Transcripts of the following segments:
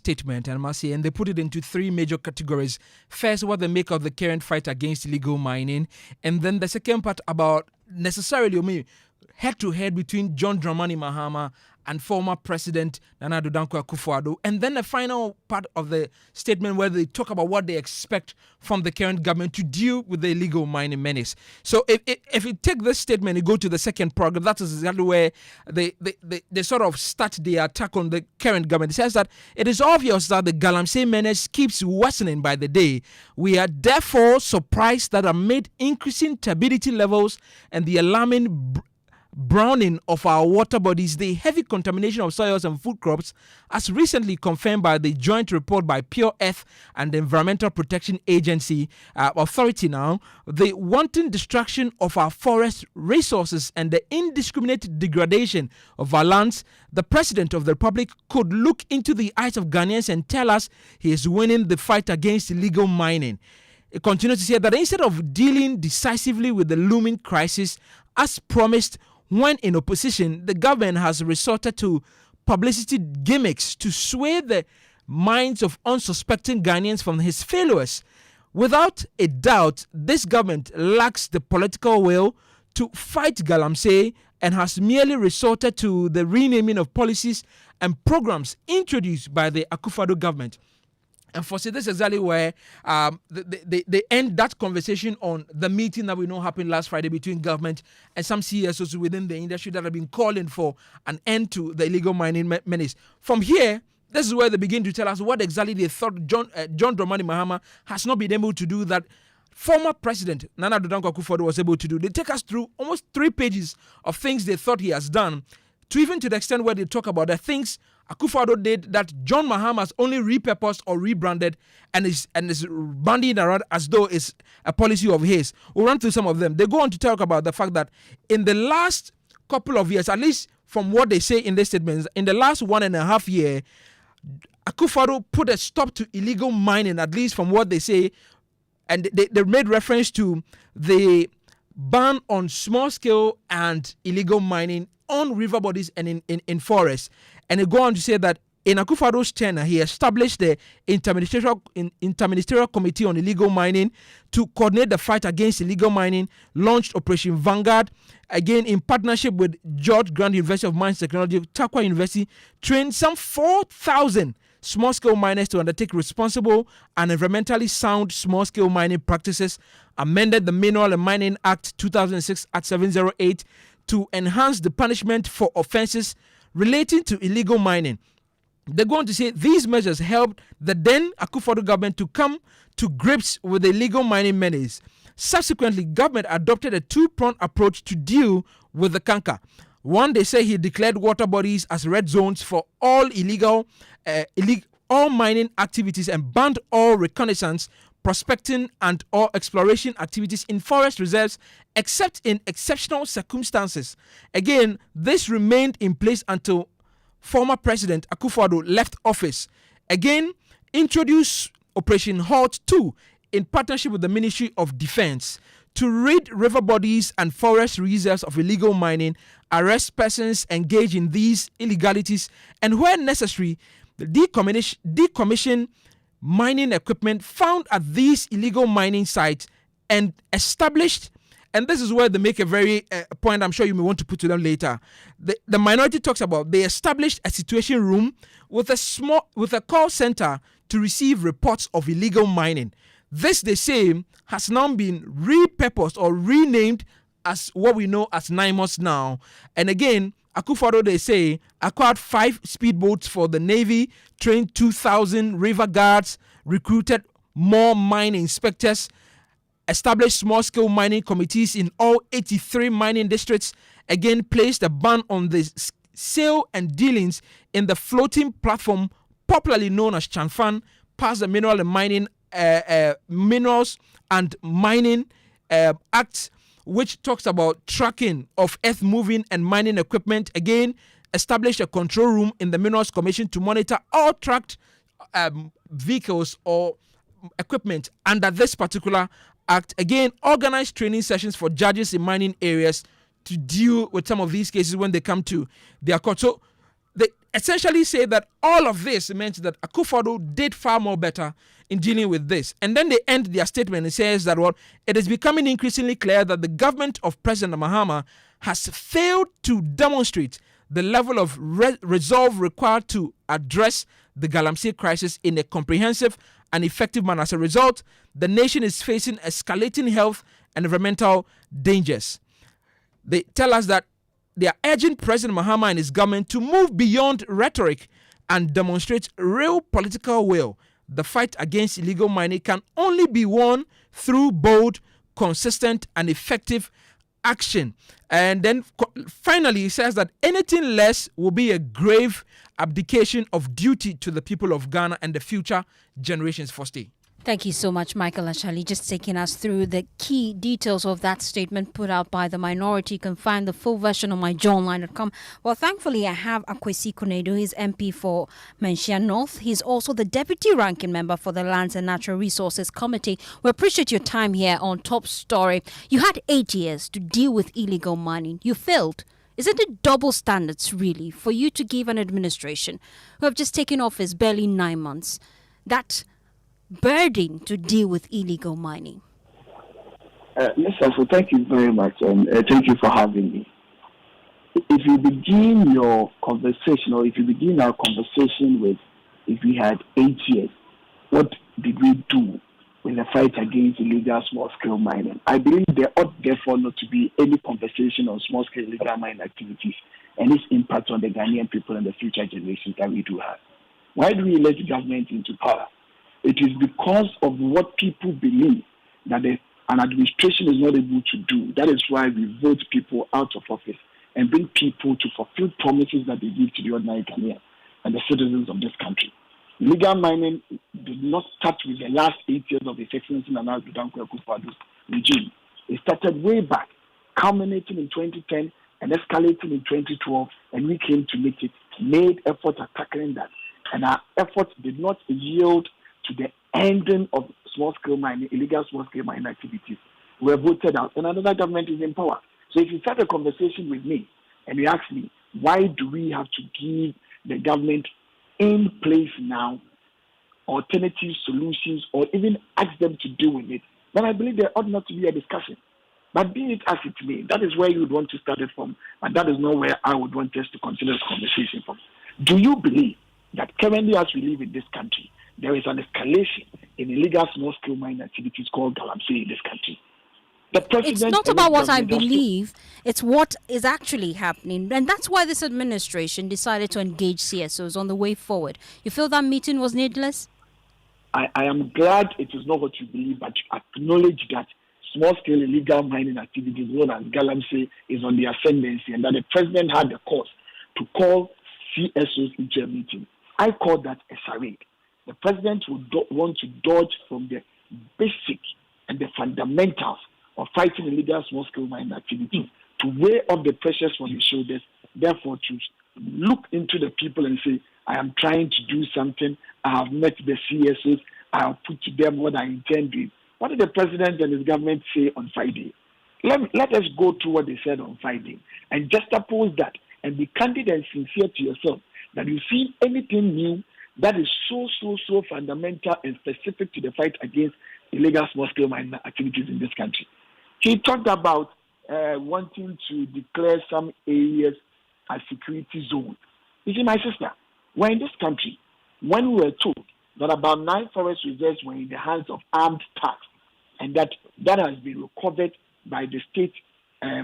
statement, and they put it into three major categories. First, what they make of the current fight against illegal mining, and then the second part about necessarily head-to-head between John Dramani Mahama and former President Nana Addo Dankwa Akufo-Addo, and then the final part of the statement where they talk about what they expect from the current government to deal with the illegal mining menace. So if you take this statement and go to the second paragraph, that is exactly where they sort of start their attack on the current government. It says that it is obvious that the Galamsey menace keeps worsening by the day. We are therefore surprised that amid increasing turbidity levels and the alarming browning of our water bodies, the heavy contamination of soils and food crops, as recently confirmed by the joint report by Pure Earth and the Environmental Protection Agency Authority now, the wanton destruction of our forest resources and the indiscriminate degradation of our lands, the President of the Republic could look into the eyes of Ghanaians and tell us he is winning the fight against illegal mining. It continues to say that instead of dealing decisively with the looming crisis, as promised, when in opposition, the government has resorted to publicity gimmicks to sway the minds of unsuspecting Ghanaians from his failures. Without a doubt, this government lacks the political will to fight Galamsey and has merely resorted to the renaming of policies and programs introduced by the Akufo-Addo government. And for this is exactly where they end that conversation on the meeting that we know happened last Friday between government and some CSOs within the industry that have been calling for an end to the illegal mining menace. From here, this is where they begin to tell us what exactly they thought John Dramani Mahama has not been able to do that former President Nana Addo Dankwa Akufo-Addo was able to do. They take us through almost 3 pages of things they thought he has done, to the extent where they talk about the things Akufo-Addo did that John Mahama has only repurposed or rebranded and is bandying around as though it's a policy of his. We'll run through some of them. They go on to talk about the fact that in the last couple of years, at least from what they say in their statements, in the last 1.5 years, Akufo-Addo put a stop to illegal mining, at least from what they say, and they made reference to the ban on small-scale and illegal mining on river bodies and in forests. And they go on to say that in Akufo-Addo's tenure, he established the Interministerial Committee on Illegal Mining to coordinate the fight against illegal mining, launched Operation Vanguard, again in partnership with George Grant University of Mines Technology, Takwa University, trained some 4,000 small-scale miners to undertake responsible and environmentally sound small-scale mining practices, amended the Mineral and Mining Act 2006 Act 708 to enhance the punishment for offenses relating to illegal mining. They're going to say these measures helped the then Akufo-Addo government to come to grips with the illegal mining menace. Subsequently, government adopted a 2-pronged approach to deal with the canker. One, they say he declared water bodies as red zones for all all mining activities and banned all reconnaissance, prospecting and or exploration activities in forest reserves except in exceptional circumstances. Again, this remained in place until former President Akufo-Addo left office. Again, introduced Operation Halt 2 in partnership with the Ministry of Defense to rid river bodies and forest reserves of illegal mining, arrest persons engaged in these illegalities, and where necessary, decommission mining equipment found at these illegal mining sites and established, and this is where they make a very point I'm sure you may want to put to them later. The minority talks about they established a situation room with a call center to receive reports of illegal mining. This, they say, has now been repurposed or renamed as what we know as NIMOS now. And again, Akufo-Addo, they say, acquired 5 speedboats for the Navy, trained 2,000 river guards, recruited more mine inspectors, established small-scale mining committees in all 83 mining districts, again placed a ban on the sale and dealings in the floating platform popularly known as Chanfan, passed the Mineral and Mining Minerals and Mining Act, which talks about tracking of earth-moving and mining equipment. Again, established a control room in the Minerals Commission to monitor all tracked vehicles or equipment under this particular act. Again, organized training sessions for judges in mining areas to deal with some of these cases when they come to their court. So they essentially say that all of this meant that Akufo-Addo did far more better in dealing with this. And then they end their statement and says that it is becoming increasingly clear that the government of President Mahama has failed to demonstrate the level of resolve required to address the Galamsey crisis in a comprehensive and effective manner. As a result, the nation is facing escalating health and environmental dangers. They tell us that they are urging President Mahama and his government to move beyond rhetoric and demonstrate real political will. The fight against illegal mining can only be won through bold, consistent, and effective action. And then finally, he says that anything less will be a grave abdication of duty to the people of Ghana and the future generations. Fosti. Thank you so much, Michael Ashali, just taking us through the key details of that statement put out by the minority. You can find the full version on myjournline.com. Well, thankfully, I have Akwesi Konedo. He's MP for Mensah North. He's also the deputy ranking member for the Lands and Natural Resources Committee. We appreciate your time here on Top Story. You had 8 years to deal with illegal mining. You failed. Isn't it double standards, really, for you to give an administration who have just taken office barely 9 months that burden to deal with illegal mining? Yes, Sarfo, thank you very much, and thank you for having me. If you begin your conversation, or if you begin our conversation with, if we had 8 years, what did we do in the fight against illegal small-scale mining? I believe there ought therefore not to be any conversation on small-scale illegal mining activities and its impact on the Ghanaian people and the future generations that we do have. Why do we elect the government into power? It is because of what people believe that an administration is not able to do. That is why we vote people out of office and bring people to fulfill promises that they give to the ordinary Ghanaian and the citizens of this country. Illegal mining did not start with the last 8 years of His Excellency Nana Dankwa Akufo-Addo's regime. It started way back, culminating in 2010 and escalating in 2012, and we came to make it, made effort at tackling that. And our efforts did not yield to the ending of small-scale mining, illegal small-scale mining activities. We were voted out, and another government is in power. So if you start a conversation with me and you ask me, why do we have to give the government in place now alternative solutions, or even ask them to deal with it, then I believe there ought not to be a discussion. But be it as it may, that is where you would want to start it from, and that is not where I would want us to continue the conversation from. Do you believe that currently, as we live in this country, there is an escalation in illegal small-scale mining activities called Galamsey in this country? It's not about what I believe, it's what is actually happening. And that's why this administration decided to engage CSOs on the way forward. You feel that meeting was needless? I am glad it is not what you believe, but you acknowledge that small-scale illegal mining activities known as Galamsey is on the ascendancy, and that the president had the cause to call CSOs into a meeting. I call that a charade. The president would want to dodge from the basic and the fundamentals of fighting illegal small-scale mining activities to weigh up the pressures from his shoulders, therefore to look into the people and say, I am trying to do something, I have met the CSOs, I have put to them what I intend to do. What did the president and his government say on Friday? Let us go to what they said on Friday and juxtapose that and be candid and sincere to yourself that you see anything new that is so fundamental and specific to the fight against illegal small-scale mining activities in this country. He talked about wanting to declare some areas as security zones. You see, my sister, we're in this country when we were told that about 9 forest reserves were in the hands of armed thugs, and that has been recovered by the state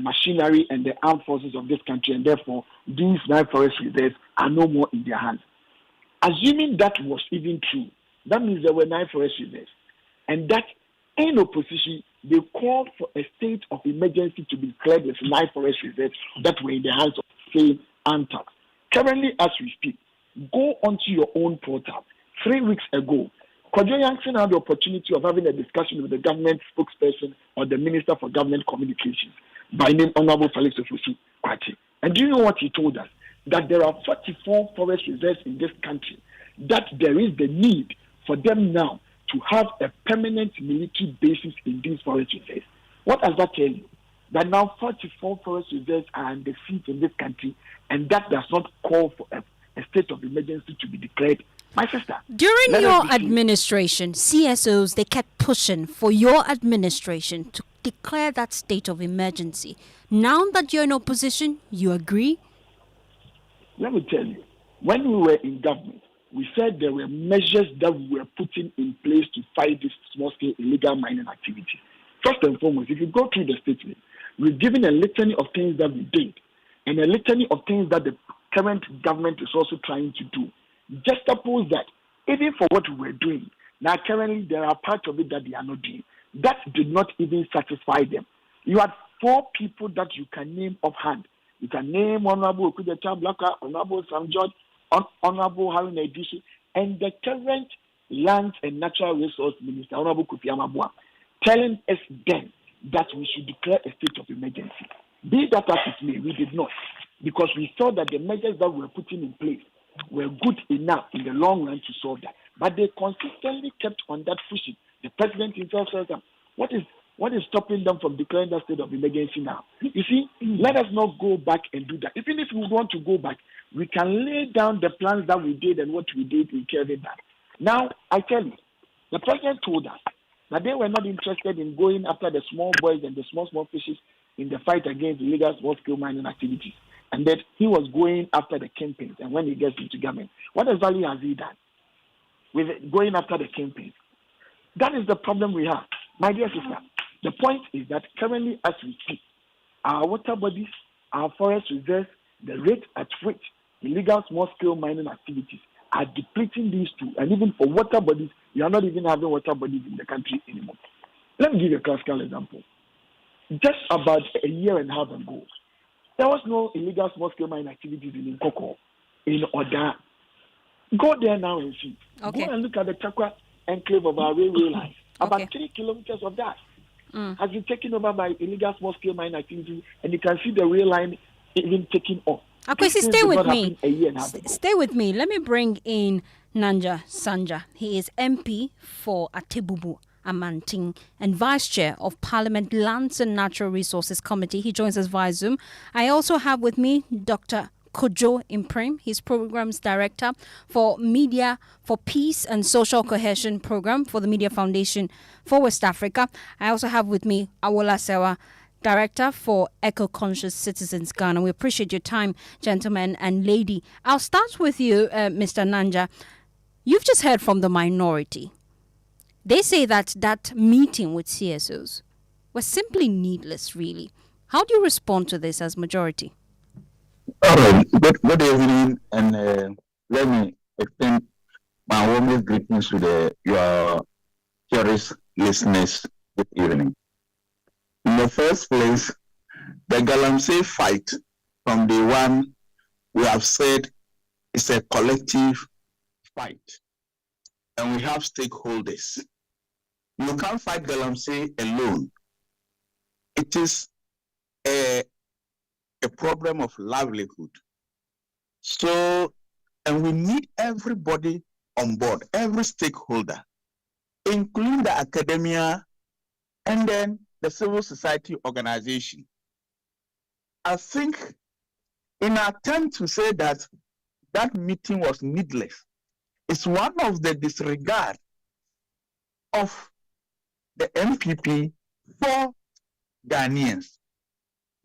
machinery and the armed forces of this country, and therefore these 9 forest reserves are no more in their hands. Assuming that was even true, that means there were 9 forest reserves, and that in opposition, they called for a state of emergency to be declared with 9 forest reserves that were in the hands of same armed thugs. Currently, as we speak, go onto your own portal. 3 weeks ago, Kwadwo Yankson had the opportunity of having a discussion with the government spokesperson or the Minister for Government Communications by name Honorable Felix Ofosu-Kwakye. And do you know what he told us? That there are 44 forest reserves in this country, that there is the need for them now to have a permanent military basis in these forest reserves. What does that tell you? That now 44 forest reserves are in the seat in this country, and that does not call for a state of emergency to be declared. My sister. During your administration, CSOs, they kept pushing for your administration to declare that state of emergency. Now that you're in opposition, you agree? Let me tell you, when we were in government, we said there were measures that we were putting in place to fight this small-scale illegal mining activity. First and foremost, if you go through the statement, we've given a litany of things that we did and a litany of things that the current government is also trying to do. Just suppose that, even for what we were doing, now currently there are parts of it that they are not doing. That did not even satisfy them. You had 4 people that you can name offhand. You can name Honorable Okudecha Blaka, Honorable Sam George, Honorable Harun Edisu, and the current Lands and Natural Resource Minister, Honorable Kofi Amabua, telling us then that we should declare a state of emergency. Be that as it may, we did not, because we saw that the measures that we were putting in place were good enough in the long run to solve that. But they consistently kept on that pushing. The president himself says, what is stopping them from declaring that state of emergency now? You see, let us not go back and do that. Even if we want to go back, we can lay down the plans that we did and what we did in carrying that. Now, I tell you, the president told us that they were not interested in going after the small boys and the small fishes in the fight against illegal small-scale mining activities, and that he was going after the kingpins. And when he gets into government, what exactly has he done with going after the kingpins? That is the problem we have. My dear sister, the point is that currently as we speak, our water bodies, our forest reserves, the rate at which illegal small-scale mining activities are depleting these two. And even for water bodies, you are not even having water bodies in the country anymore. Let me give you a classical example. Just about a year and a half ago, there was no illegal small-scale mining activities in Nkoko, in Oda. Go there now and see. Okay. Go and look at the Chakwa enclave of our railway line. Okay. About 3 kilometers of that has been taken over by illegal small-scale mining activity, and you can see the rail line even taking off. Akwesi, stay with me. Stay with me. Let me bring in Nanja Sanja. He is MP for Atebubu Amanting and Vice Chair of Parliament Lands and Natural Resources Committee. He joins us via Zoom. I also have with me Dr. Kojo Imprem. He's Programs Director for Media for Peace and Social Cohesion Program for the Media Foundation for West Africa. I also have with me Awola Sewa, Director for Eco-Conscious Citizens Ghana. We appreciate your time, gentlemen and lady. I'll start with you, Mr. Nanja. You've just heard from the minority. They say that that meeting with CSOs was simply needless, really. How do you respond to this as majority? All right. Good evening, and let me extend my warmest greetings to your cherished listeners this evening. In the first place, the Galamsey fight from the one we have said is a collective fight, and we have stakeholders. You can't fight Galamsey alone. It is a problem of livelihood. So, and we need everybody on board, every stakeholder, including the academia and then the civil society organization. I think in an attempt to say that that meeting was needless, it's one of the disregard of the MPP for Ghanaians,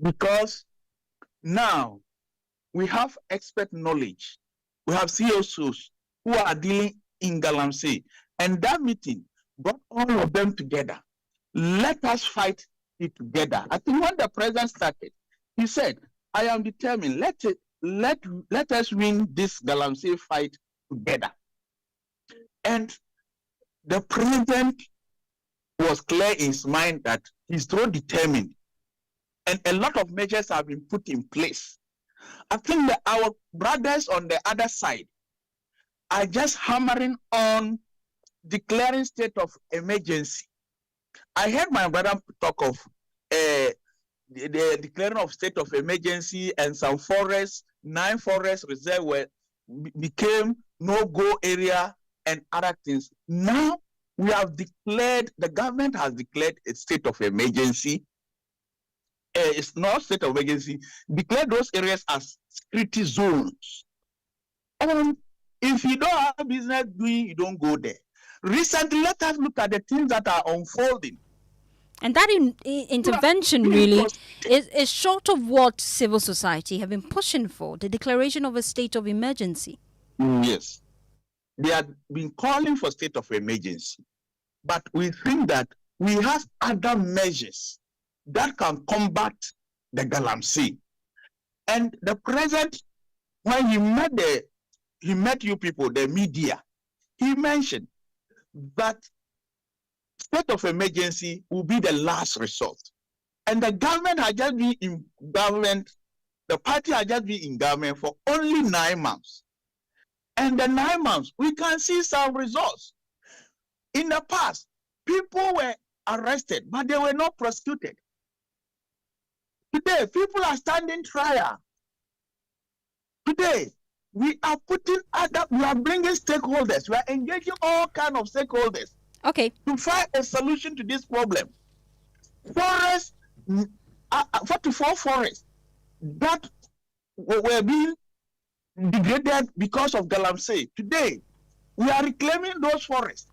because now we have expert knowledge. We have CSOs who are dealing in Galamsey, and that meeting brought all of them together. Let us fight it together. I think when the president started, he said, I am determined, let us win this Galamsey fight together. And the president was clear in his mind that he's so determined. And a lot of measures have been put in place. I think that our brothers on the other side are just hammering on declaring state of emergency. I heard my brother talk of the declaring of state of emergency, and some forests, 9 forest reserves became no-go area and other things. Now we have declared, the government has declared a state of emergency. It's not state of emergency. Declare those areas as security zones. If you don't have business doing, you don't go there. Recently, let us look at the things that are unfolding. And that intervention really is short of what civil society have been pushing for, the declaration of a state of emergency. Yes. They have been calling for state of emergency. But we think that we have other measures that can combat the galamsey. And the president, when he met you people, the media, he mentioned that state of emergency will be the last resort. And the government has just been in government, the party has just been in government for only 9 months. And the 9 months, we can see some results. In the past, people were arrested, but they were not prosecuted. Today, people are standing trial. Today, we are bringing stakeholders. We are engaging all kinds of stakeholders. Okay. To find a solution to this problem. Forests, 44 forests that were being degraded because of galamsey. Today, we are reclaiming those forests.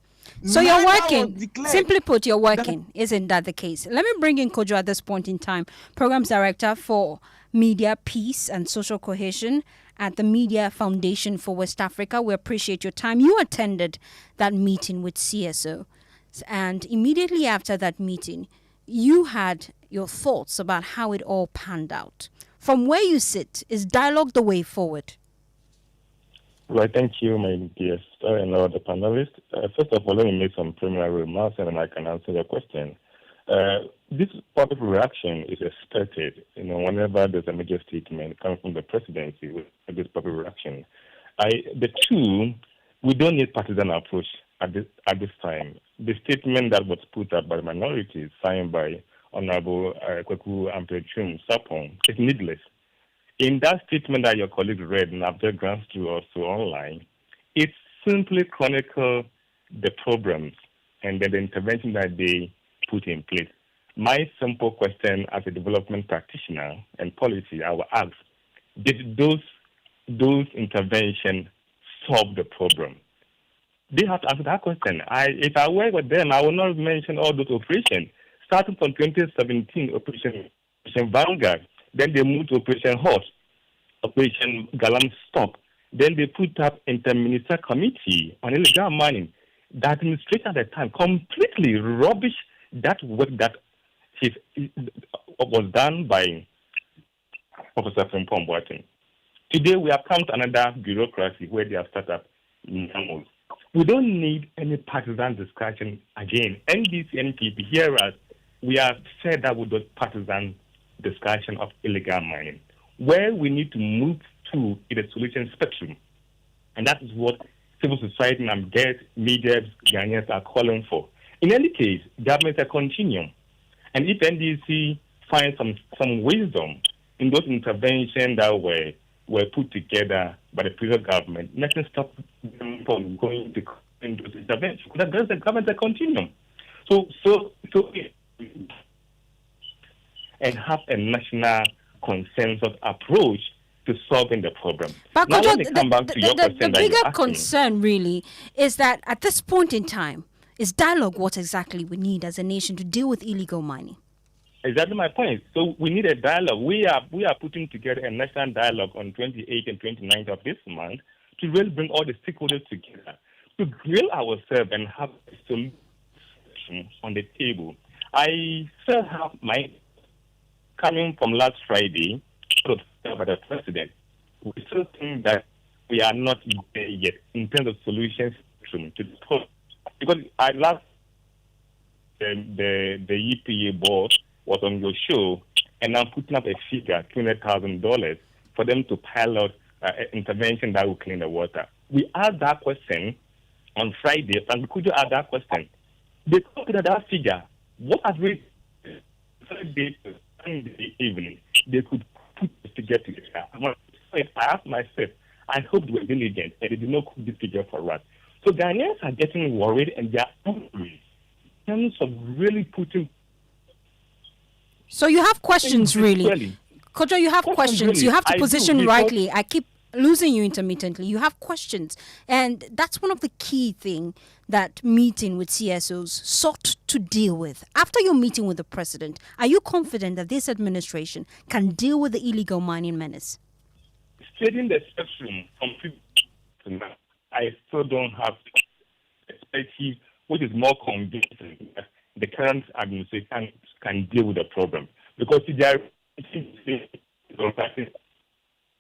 So you're working. Simply put, you're working. Isn't that the case? Let me bring in Kojo at this point in time, Programs Director for Media, Peace and Social Cohesion at the Media Foundation for West Africa. We appreciate your time. You attended that meeting with CSO. And immediately after that meeting, you had your thoughts about how it all panned out. From where you sit, is dialogue the way forward? Right, thank you, my dear sister and all the panelists. First of all, let me make some preliminary remarks and then I can answer your question. This public reaction is expected, whenever there's a major statement coming from the presidency with this public reaction. We don't need partisan approach at this time. The statement that was put up by the minorities, signed by Honorable Kweku Ampechum Sapon, is needless. In that statement that your colleague read and I've just glanced through also online, it simply chronicles the problems and then the intervention that they put in place. My simple question as a development practitioner and policy, I will ask, did those interventions solve the problem? They have to answer that question. If I work with them, I will not mention all those operations. Starting from 2017, Operation Vanguard, then they moved to Operation Hot, Operation Galam Stop. Then they put up Interministerial Committee on Illegal Mining. The administration at the time completely rubbished that work that was done by Professor Frimpong Boateng. Today we have come to another bureaucracy where they have started up NAMOs. We don't need any partisan discussion again. NDC, NPP, here us, we are fed up with those partisan discussion of illegal mining. Where we need to move to is a solution spectrum. And that is what civil society and media Ghanaians are calling for. In any case, government is a continuum. And if NDC finds some wisdom in those interventions that were put together by the previous government, nothing stops them from going to those interventions. Because the government is a continuum. So and have a national consensus approach to solving the problem. But now, Kojo, when they come back to your question, the bigger concern really is that at this point in time, is dialogue what exactly we need as a nation to deal with illegal mining? Exactly my point. So we need a dialogue. We are putting together a national dialogue on 28th and 29th of this month to really bring all the stakeholders together to grill ourselves and have a solution on the table. I still have my coming from last Friday by the president. We still think that we are not there yet in terms of solutions to the problem. Because I last the EPA board was on your show, and I'm putting up a figure, $200,000, for them to pilot intervention that will clean the water. We asked that question on Friday, and could you ask that question? They considered that figure. What has we Friday in the evening? They could put the figure together. I asked myself, I hope they were diligent and they did not put this figure for us. So Ghanaians are getting worried and they are angry in terms of really putting. So you have questions really. Kojo, you have questions. Really. You have to position rightly. I keep losing you intermittently. You have questions. And that's one of the key things that meeting with CSOs sought to deal with. After your meeting with the president, are you confident that this administration can deal with the illegal mining menace? Stating the spectrum from previous to now, I still don't have perspective which is more convincing that the current administration can deal with the problem. Because there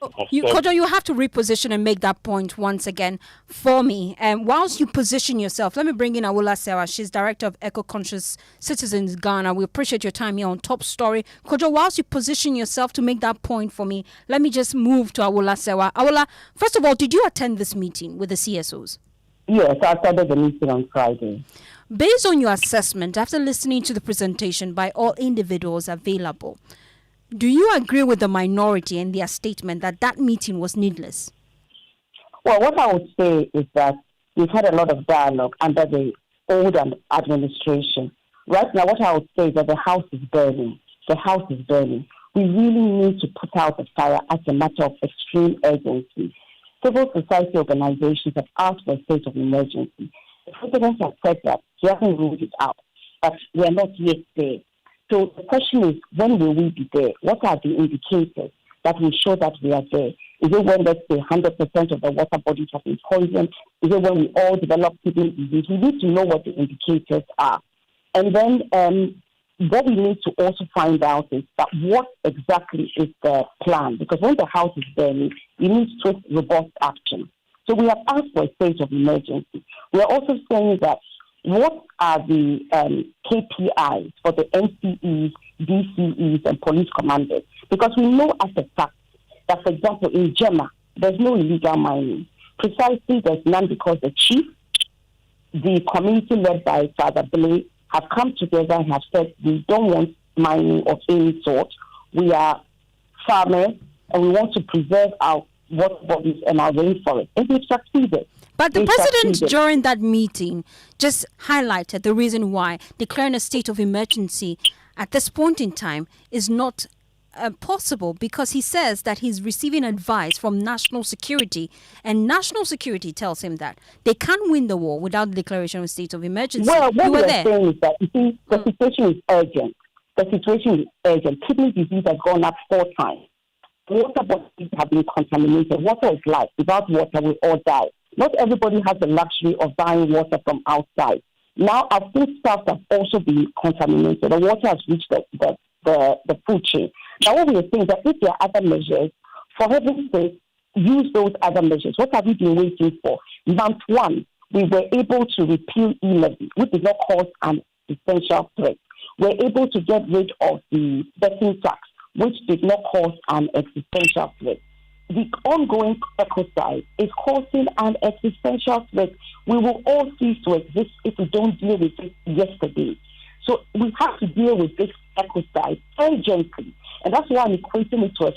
Kojo, you have to reposition and make that point once again for me. And whilst you position yourself, let me bring in Awola Sewa. She's Director of Eco-Conscious Citizens Ghana. We appreciate your time here on Top Story. Kojo, whilst you position yourself to make that point for me, let me just move to Awola Sewa. Awola, first of all, did you attend this meeting with the CSOs? Yes, I attended the meeting on Friday. Based on your assessment, after listening to the presentation by all individuals available, do you agree with the minority and their statement that that meeting was needless? Well, what I would say is that we've had a lot of dialogue under the old administration. Right now, what I would say is that the house is burning. The house is burning. We really need to put out the fire as a matter of extreme urgency. Civil society organizations have asked for a state of emergency. The president has said that he hasn't ruled it out, but we are not yet there. So the question is, when will we be there? What are the indicators that will show that we are there? Is it when, let's say, 100% of the water bodies have been poisoned? Is it when we all develop kidney disease? We need to know what the indicators are. And then what we need to also find out is that what exactly is the plan? Because when the house is burning, we need swift, robust action. So we have asked for a state of emergency. We are also saying that what are the KPIs for the NCEs, DCEs, and police commanders? Because we know as a fact that, for example, in Gemma, there's no illegal mining. Precisely, there's none because the chief, the community led by Father Billy, have come together and have said we don't want mining of any sort. We are farmers and we want to preserve our water bodies and our rainforest. And we've succeeded. But the president, during that meeting, just highlighted the reason why declaring a state of emergency at this point in time is not possible, because he says that he's receiving advice from national security, and national security tells him that they can't win the war without the declaration of a state of emergency. Well, what we're saying is that, you see, the situation is urgent. The situation is urgent. Kidney disease has gone up 4 times. Water bodies have been contaminated. Water is life. Without water, we all die. Not everybody has the luxury of buying water from outside. Now, our foodstuffs have also been contaminated. The water has reached the food chain. Now, what we are saying is that if there are other measures, for heaven's sake, use those other measures. What have we been waiting for? Month 1, we were able to repeal e-levy, which did not cause an essential threat. We're able to get rid of the betting tax, which did not cause an existential threat. The ongoing ecocide is causing an existential threat. We will all cease to exist if we don't deal with it yesterday. So we have to deal with this ecocide urgently. And that's why I'm equating it to a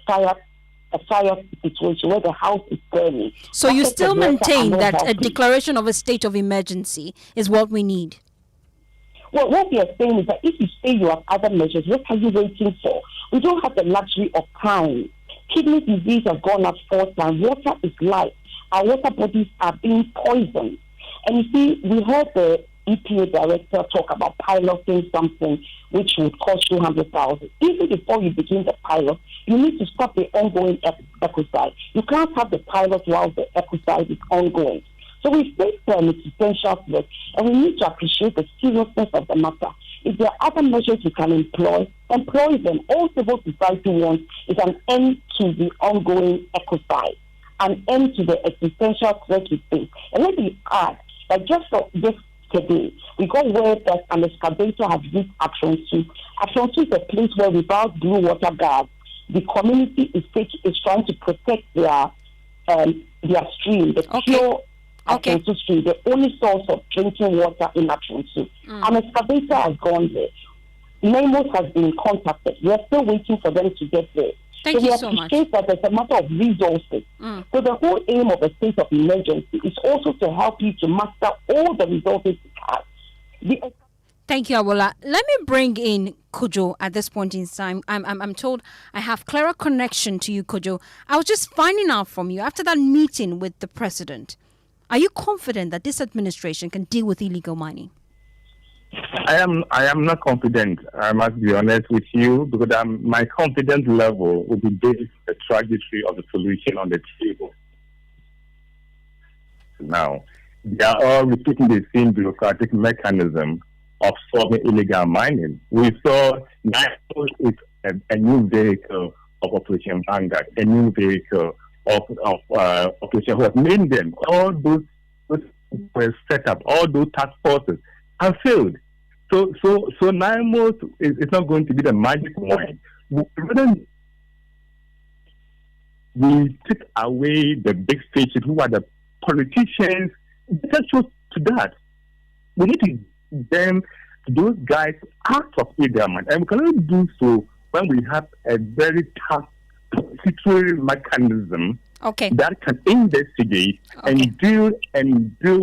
fire situation where the house is burning. So you still maintain that a declaration of a state of emergency is what we need? Well, what we are saying is that if you say you have other measures, what are you waiting for? We don't have the luxury of time. Kidney disease has gone up 4 times. Water is life. Our water bodies are being poisoned. And you see, we heard the EPA director talk about piloting something which would cost 200,000. Even before you begin the pilot, you need to stop the ongoing ecocide. You can't have the pilot while the ecocide is ongoing. So we face an existential threat, and we need to appreciate the seriousness of the matter. If there are other measures we can employ them. All civil society wants is an end to the ongoing ecocide, an end to the existential threat we face. And let me add that just yesterday, we got word that an excavator has reached Action 2. Action 2 is a place where, without blue water guards, the community is trying to protect their stream, the pure Action 2 stream, the only source of drinking water in Action 2. An excavator has gone there. NAMOS has been contacted. We are still waiting for them to get there. Thank you so much. We appreciate that there's a matter of resources. So the whole aim of a state of emergency is also to help you to master all the resources you have. Thank you, Awola. Let me bring in Kojo at this point in time. I'm told I have clearer connection to you, Kojo. I was just finding out from you after that meeting with the president. Are you confident that this administration can deal with illegal mining? I am not confident. I must be honest with you, because my confidence level will be based on the trajectory of the solution on the table. Now, they are all repeating the same bureaucratic mechanism of solving illegal mining. We saw NIPO is a new vehicle of Operation Vanguard, a new vehicle of Operation Horse. Name them. All those were set up. All those task forces have failed. So NIMO is not going to be the magic wand. We take away the big faces who are the politicians. Let's show to that. We need to get them, those guys, out of illegal mining, and we can only do so when we have a very tough statutory mechanism that can investigate and deal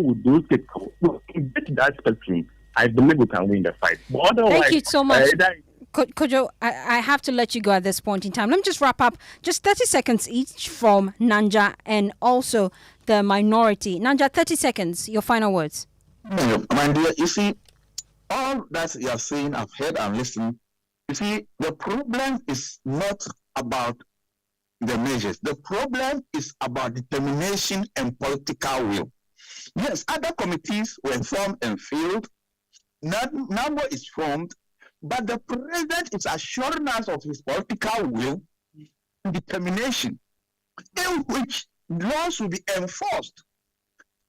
with those people. With that spectrum, I believe we can win the fight. But otherwise, thank you so much. Kojo, I have to let you go at this point in time. Let me just wrap up. Just 30 seconds each from Nanja and also the minority. Nanja, 30 seconds. Your final words. My dear, you see, all that you are saying, I've heard and listened. You see, the problem is not about the measures. The problem is about determination and political will. Yes, other committees were formed and failed. Number is formed, but the president is assuring us of his political will and determination, in which laws will be enforced.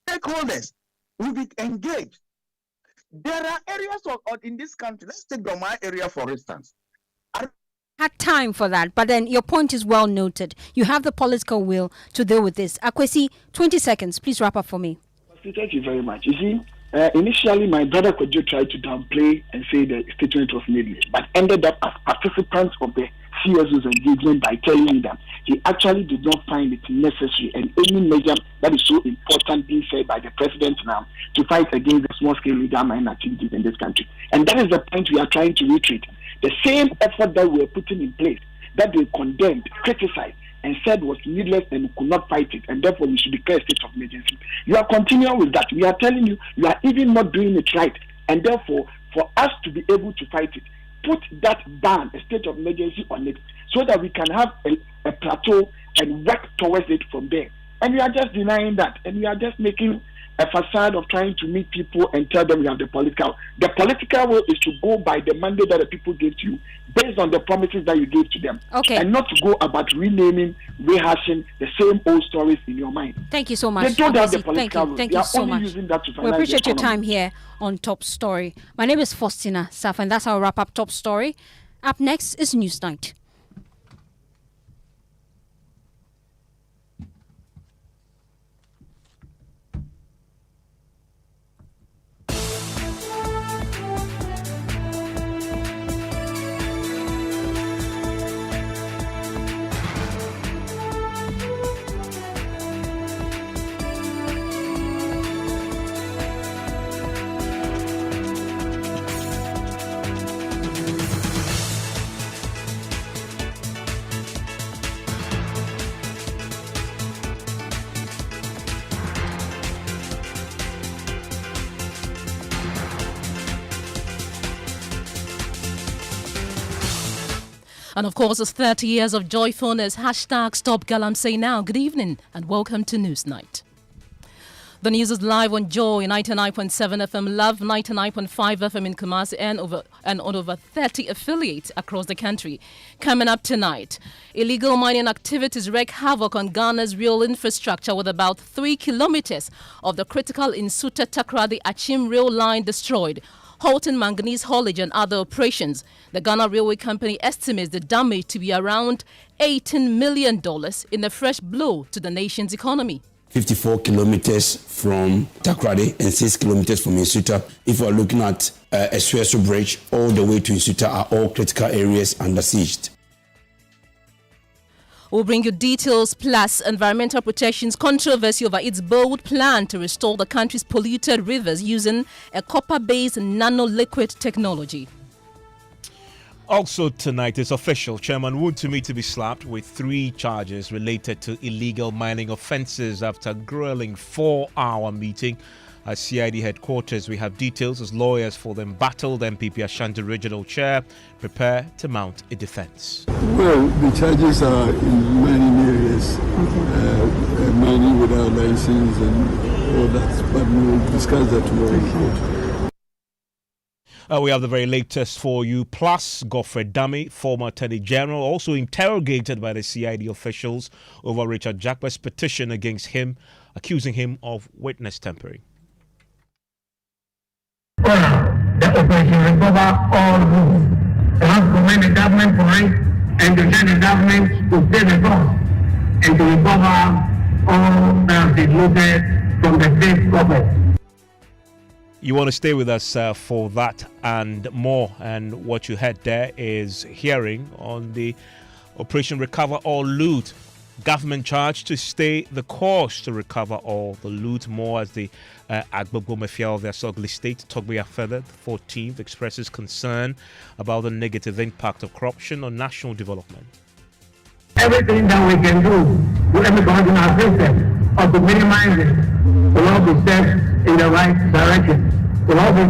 Stakeholders will be engaged. There are areas in this country. Let's take the Goma area, for instance. Had time for that, but then your point is well noted. You have the political will to deal with this. Akwesi, 20 seconds. Please wrap up for me. Thank you very much. You see, initially my brother Kojo tried to downplay and say the statement was needless, but ended up as participants of the CSO's engagement by telling me that he actually did not find it necessary and any measure that is so important being said by the president now to fight against the small-scale illegal mining activities in this country. And that is the point we are trying to reiterate. The same effort that we are putting in place, that they condemned, criticized, and said was needless and we could not fight it, and therefore we should declare a state of emergency. You are continuing with that. We are telling you, you are even not doing it right, and therefore, for us to be able to fight it, put that ban, a state of emergency on it, so that we can have a plateau and work towards it from there. And we are just denying that, and we are just making a facade of trying to meet people and tell them we have the political. The political will is to go by the mandate that the people gave to you, based on the promises that you gave to them, and not to go about renaming, rehashing the same old stories in your mind. Thank you so much. They don't have the political will. Thank you so much. We appreciate your time here on Top Story. My name is Fostina, Sarfo, and that's how I wrap up Top Story. Up next is Newsnight. And of course, it's 30 years of joyfulness. Hashtag Stop Galamsey Now. Good evening and welcome to Newsnight. The news is live on Joy 99.7 FM, Love 99.5 FM in Kumasi and on over 30 affiliates across the country. Coming up tonight, illegal mining activities wreak havoc on Ghana's rail infrastructure with about 3 kilometers of the critical Nsuta Takoradi Achim rail line destroyed, halting manganese haulage and other operations. The Ghana Railway Company estimates the damage to be around $18 million in a fresh blow to the nation's economy. 54 kilometers from Takoradi and 6 kilometers from Nsuta. If we're looking at a Suez bridge all the way to Nsuta, are all critical areas under siege. We'll bring you details plus environmental protection's controversy over its bold plan to restore the country's polluted rivers using a copper-based nano-liquid technology. Also tonight, it's official. Chairman Wontumi to be slapped with 3 charges related to illegal mining offences after a grueling 4-hour meeting at CID headquarters. We have details as lawyers for the embattled MPP Ashanti Regional Chair prepare to mount a defence. Well, the charges are in mining areas, mining without license and all that, but we'll discuss that tomorrow in court. We have the very latest for you. Plus, Godfrey Dami, former Attorney General, also interrogated by the CID officials over Richard Jakba's petition against him, accusing him of witness tampering. The operation recover all goods. I have to commend the government for it and to tell the government to stay the course and to recover all that has been looted from the state government. You want to stay with us for that and more. And what you heard there is hearing on the Operation Recover All Loot. Government charged to stay the course to recover all the loot. More as the Agbogbo Mafia of the Asogli State, Togbe Afeather, the 14th, expresses concern about the negative impact of corruption on national development. Everything that we can do to implement in our system or to minimize it will all be steps in the right direction. Will all be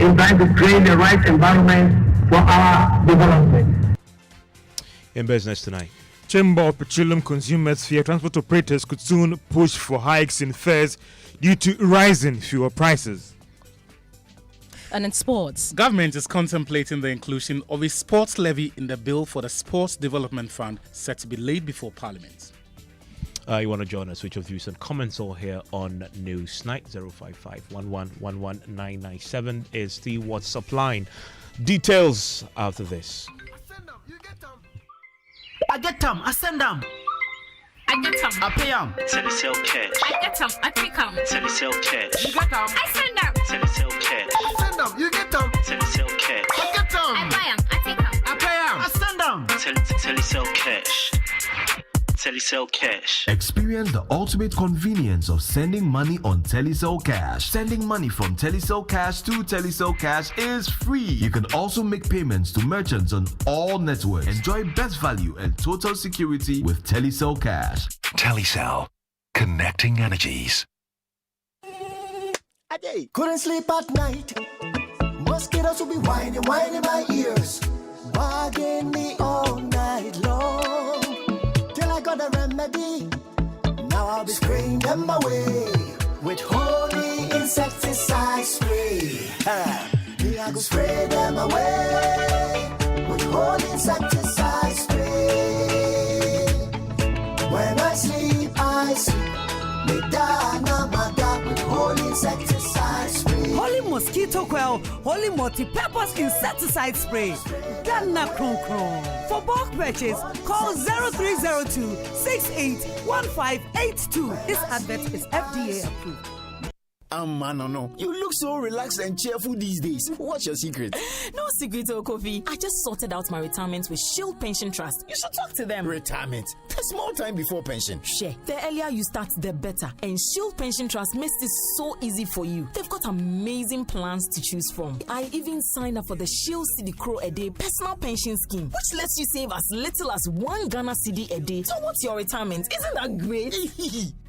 in trying to create the right environment for our development. In business tonight. Chamber of Petroleum Consumers fear transport operators could soon push for hikes in fares due to rising fuel prices. And in sports, government is contemplating the inclusion of a sports levy in the bill for the Sports Development Fund set to be laid before Parliament. You want to join us with your views and comments all here on Newsnight. 055-1111-997 is the WhatsApp line. Details after this. I get them, I send them. I get them, I pay them. Telesale cash. I get them, I pick them. Telesale cash. You get them, I send them. Telesale cash. I send them, you get them. Telesale cash. I get them. I buy them, I take them. I pay them, I send them. Telesale cash. Telesale cash. Experience the ultimate convenience of sending money on Telesale Cash. Sending money from Telesale Cash to Telesale Cash is free. You can also make payments to merchants on all networks. Enjoy best value and total security with Telesale Cash. Telesale, connecting energies. Couldn't sleep at night. Mosquitoes will be whining in my ears, bugging me all night long. Till I got a remedy. Now I'll be spraying them away with holy insecticide spray. Me I go spray them away with holy insecticide spray. When I sleep, me dana mada with holy insecticide spray. Holy mosquito coil, holy multi-purpose insecticide spray. Dana kron kron. For bulk purchase, call 0302-681582. This advert is FDA approved. No. You look so relaxed and cheerful these days. What's your secret? No secret, Kofi. I just sorted out my retirement with Shield Pension Trust. You should talk to them. Retirement? There's more time before pension. Sure. The earlier you start, the better. And Shield Pension Trust makes this so easy for you. They've got amazing plans to choose from. I even signed up for the Shield Cedi Crow a day personal pension scheme, which lets you save as little as 1 Ghana Cedi a day towards your retirement. Isn't that great?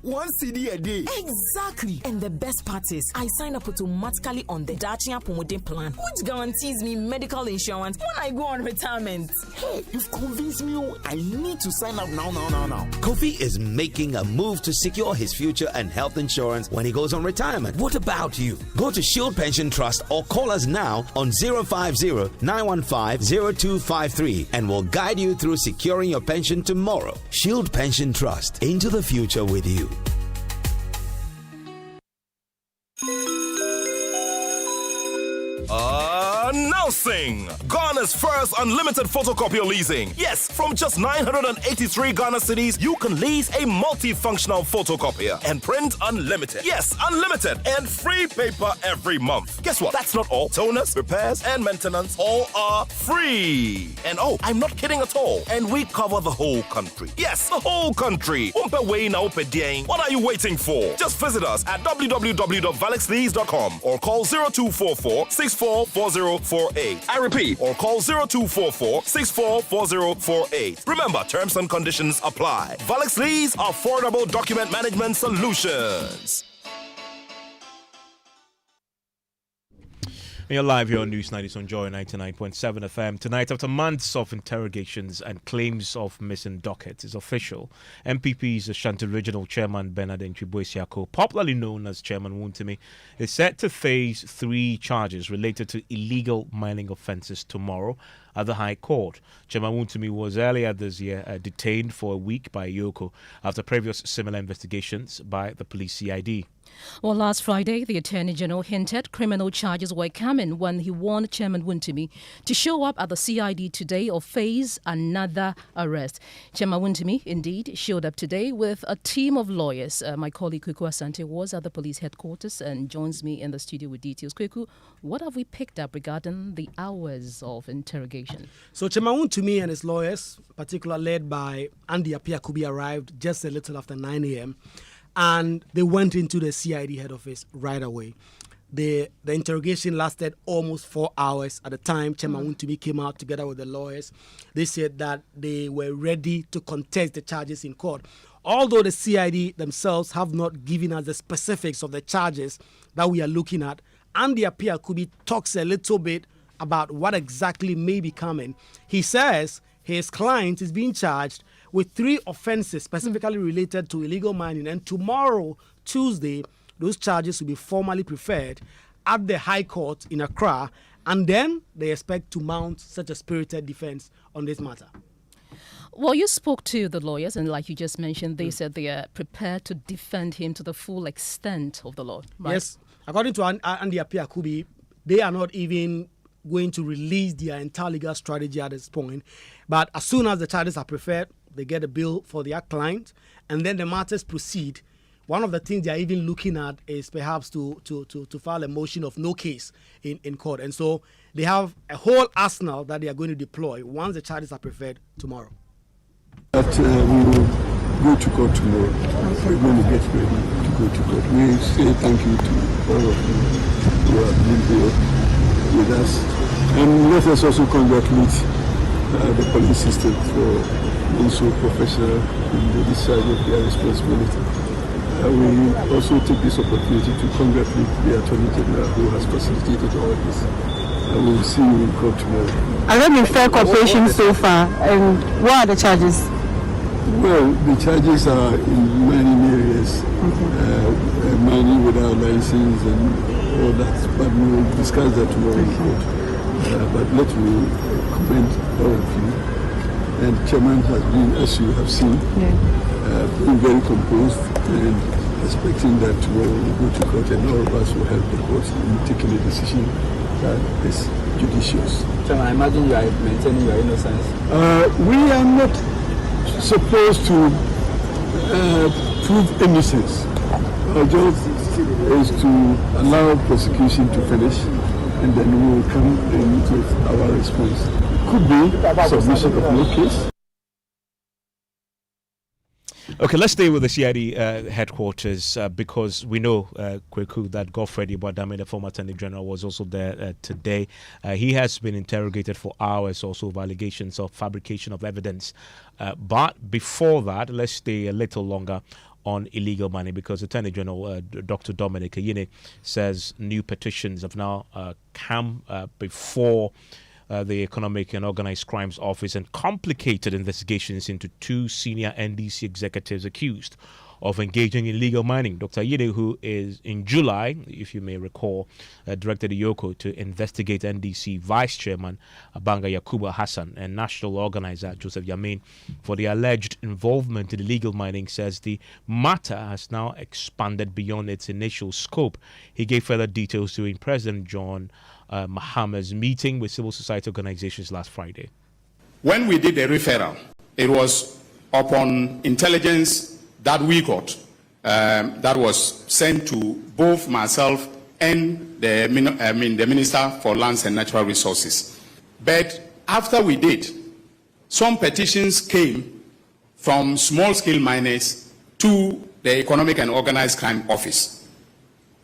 1 Cedi a day. Exactly. And the best part is, I sign up automatically on the Dachia Pomote plan, which guarantees me medical insurance when I go on retirement. Hey, you've convinced me. I need to sign up now. Kofi is making a move to secure his future and health insurance when he goes on retirement. What about you? Go to Shield Pension Trust or call us now on 050-915-0253 and we'll guide you through securing your pension tomorrow. Shield Pension Trust, into the future with you. Announcing Ghana's first unlimited photocopier leasing. Yes, from just 983 Ghana cedis, you can lease a multifunctional photocopier and print unlimited. Yes, unlimited and free paper every month. Guess what? That's not all. Toners, repairs, and maintenance all are free. And oh, I'm not kidding at all. And we cover the whole country. Yes, the whole country. What are you waiting for? Just visit us at www.valexlease.com or call 0244 644048. I repeat, or call 0244 644048. Remember, terms and conditions apply. Valex Lease, affordable document management solutions. You're live here on News 90 on Joy 99.7 FM. Tonight, after months of interrogations and claims of missing dockets, it's official. MPP's Ashanti Regional Chairman Bernard Nchiboesiako, popularly known as Chairman Wontemi, is set to face 3 charges related to illegal mining offences tomorrow at the High Court. Chairman Wontemi was earlier this year detained for a week by Yoko after previous similar investigations by the police CID. Well, last Friday, the Attorney General hinted criminal charges were coming when he warned Chairman Wontemi to show up at the CID today or face another arrest. Chairman Wontemi, indeed, showed up today with a team of lawyers. My colleague Kweku Asante was at the police headquarters and joins me in the studio with details. Kweku, what have we picked up regarding the hours of interrogation? So Chairman Wontemi and his lawyers, particularly led by Andy Apiakubi, arrived just a little after 9 a.m. and they went into the CID head office right away. The interrogation lasted almost 4 hours. At the time Chairman Wontemi came out together with the lawyers, they said that they were ready to contest the charges in court. Although the CID themselves have not given us the specifics of the charges that we are looking at, Andy Apiakubi talks a little bit about what exactly may be coming. He says his client is being charged with 3 offenses specifically related to illegal mining, and tomorrow, Tuesday, those charges will be formally preferred at the High Court in Accra, and then they expect to mount such a spirited defense on this matter. Well, you spoke to the lawyers, and like you just mentioned, they said they are prepared to defend him to the full extent of the law. Right? Yes, according to Andy Apiakubi, they are not even going to release their entire legal strategy at this point. But as soon as the charges are preferred, they get a bill for their client, and then the matters proceed. One of the things they are even looking at is perhaps to file a motion of no case in court. And so they have a whole arsenal that they are going to deploy once the charges are preferred tomorrow. But we will go to court tomorrow. We're going to get ready to go to court. We say thank you to all of you who have been here with us. And let us also congratulate the police system for being so professional in the discharge of their responsibility. We also take this opportunity to congratulate the Attorney General who has facilitated all of this. And we will see you in court tomorrow. Has there been fair cooperation so far? And what are the charges? Well, the charges are in mining areas, mining without license and all that. But we will discuss that tomorrow in court. But let me commend all of you. And Chairman has been, as you have seen, being very composed and expecting that tomorrow we'll go to court and all of us will help the court in taking a decision that is judicious. Chairman, I imagine you are maintaining your innocence. We are not supposed to prove innocence. Our job is to allow prosecution to finish, and then we will come in with our response. Could be submission of no case. Okay, let's stay with the CID headquarters because we know, Kweku, that Godfrey Ibadame, the former Attorney General, was also there today. He has been interrogated for hours also of allegations of fabrication of evidence. But before that, let's stay a little longer on illegal money because Attorney General Dr. Dominic Ayine says new petitions have now come before the Economic and Organized Crimes Office and complicated investigations into 2 senior NDC executives accused of engaging in illegal mining. Dr. Yide, who is in July, if you may recall, directed IOCO to investigate NDC Vice Chairman Abanga Yakubu Hassan and National Organizer Joseph Yamin for the alleged involvement in illegal mining, says the matter has now expanded beyond its initial scope. He gave further details during President John Mahama's meeting with civil society organizations last Friday. When we did the referral, it was upon intelligence that we got that was sent to both myself and the Minister for Lands and Natural Resources. But after we did, some petitions came from small-scale miners to the Economic and Organized Crime Office,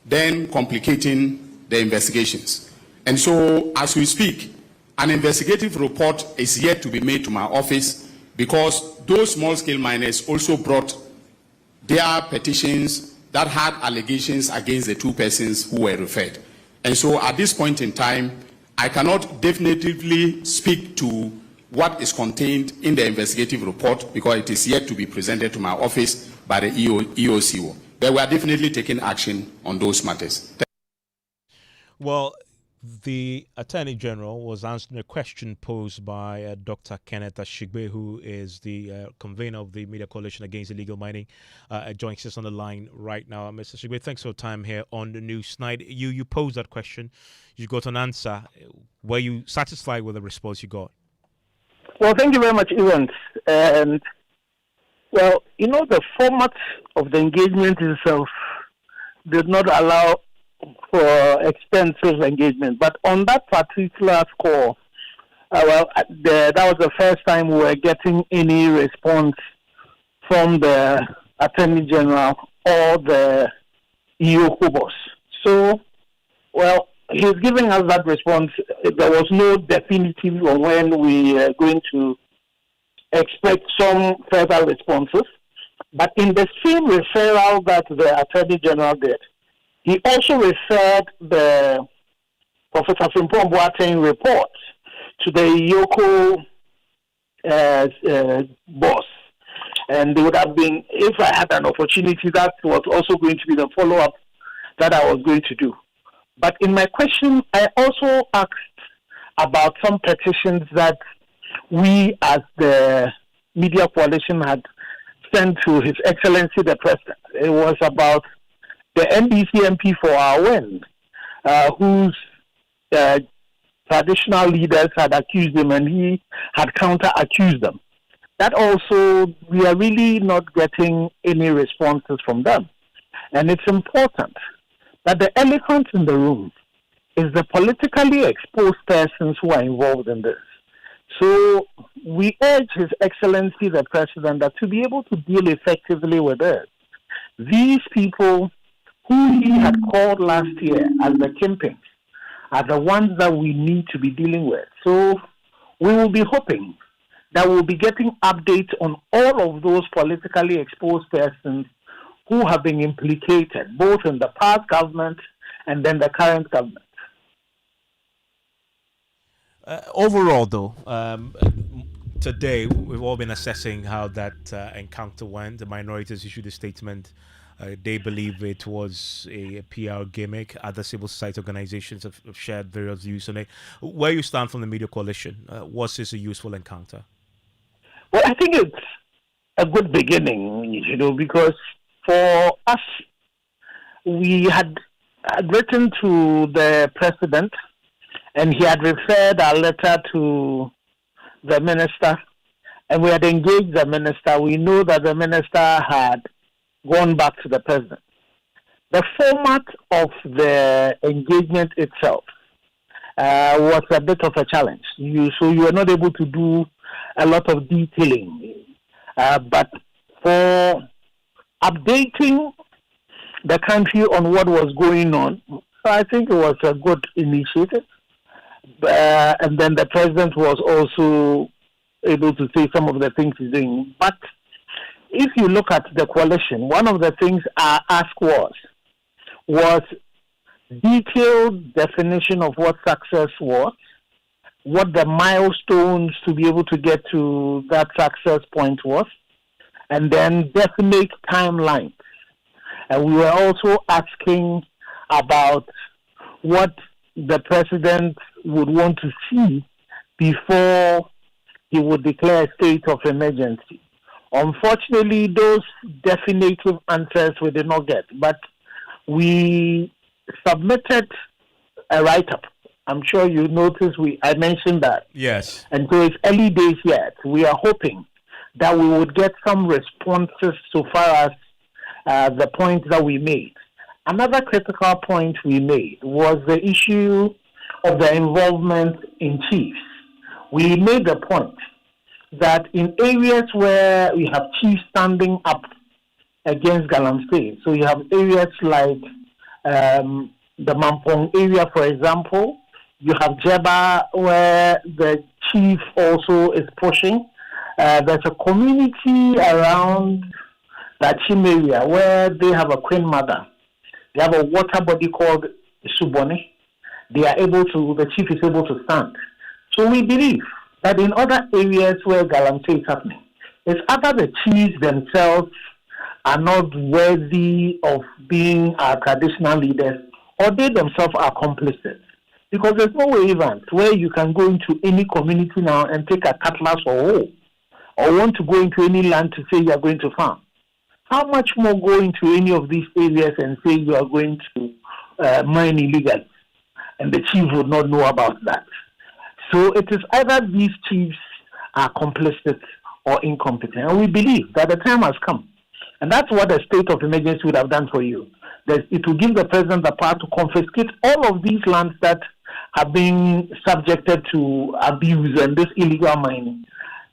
then complicating the investigations. And so, as we speak, an investigative report is yet to be made to my office because those small-scale miners also brought their petitions that had allegations against the two persons who were referred. And so, at this point in time, I cannot definitively speak to what is contained in the investigative report because it is yet to be presented to my office by the EOCO. But we are definitely taking action on those matters. Well, the Attorney General was answering a question posed by Dr. Kenneth Ashigbe, who is the convener of the Media Coalition Against Illegal Mining, joins us on the line right now. Mr. Ashigbe, thanks for your time here on the News Night. You posed that question. You got an answer. Were you satisfied with the response you got? Well, thank you very much, Evans. And, well, you know, the format of the engagement itself did not allow for extensive engagement. But on that particular score, that was the first time we were getting any response from the Attorney General or the EOCO boss. So, well, he's giving us that response. There was no definitive on when we are going to expect some further responses. But in the same referral that the Attorney General did, he also referred the Professor Frimpong Boateng report to the IOCO boss. And they would have been, if I had an opportunity, that was also going to be the follow-up that I was going to do. But in my question, I also asked about some petitions that we as the Media Coalition had sent to His Excellency the President. It was about the NDC MP for our wind, whose traditional leaders had accused him and he had counter-accused them. That also, we are really not getting any responses from them. And it's important that the elephant in the room is the politically exposed persons who are involved in this. So we urge His Excellency the President that to be able to deal effectively with this, these people who he had called last year as the kingpins are the ones that we need to be dealing with. So we will be hoping that we'll be getting updates on all of those politically exposed persons who have been implicated, both in the past government and then the current government. Overall, though, today we've all been assessing how that encounter went. The minorities issued a statement. They believe it was a PR gimmick. Other civil society organizations have shared various views on it. Where you stand from the Media Coalition? Was this a useful encounter? Well, I think it's a good beginning, because for us, we had written to the President and he had referred our letter to the Minister and we had engaged the Minister. We know that the Minister had gone back to the President. The format of the engagement itself was a bit of a challenge. So you were not able to do a lot of detailing. But for updating the country on what was going on, I think it was a good initiative. And then the President was also able to say some of the things he's doing. But if you look at the coalition, one of the things I asked was detailed definition of what success was, what the milestones to be able to get to that success point was, and then definite timelines. And we were also asking about what the president would want to see before he would declare a state of emergency. Unfortunately, those definitive answers we did not get, but we submitted a write-up. I'm sure you noticed I mentioned that. Yes. And so it's early days yet. We are hoping that we would get some responses so far as the points that we made. Another critical point we made was the issue of the involvement in chiefs. We made the point that in areas where we have chiefs standing up against Galamsey, so you have areas like the Mampong area, for example, you have Jeba where the chief also is pushing. There's a community around that Chim area where they have a queen mother. They have a water body called Subone. The chief is able to stand. So we believe that in other areas where Galamsey is happening, it's either the chiefs themselves are not worthy of being our traditional leaders, or they themselves are complicit. Because there's no way even where you can go into any community now and take a cutlass or want to go into any land to say you are going to farm. How much more go into any of these areas and say you are going to mine illegally? And the chief would not know about that. So it is either these chiefs are complicit or incompetent. And we believe that the time has come. And that's what a state of emergency would have done for you. That it will give the president the power to confiscate all of these lands that have been subjected to abuse and this illegal mining.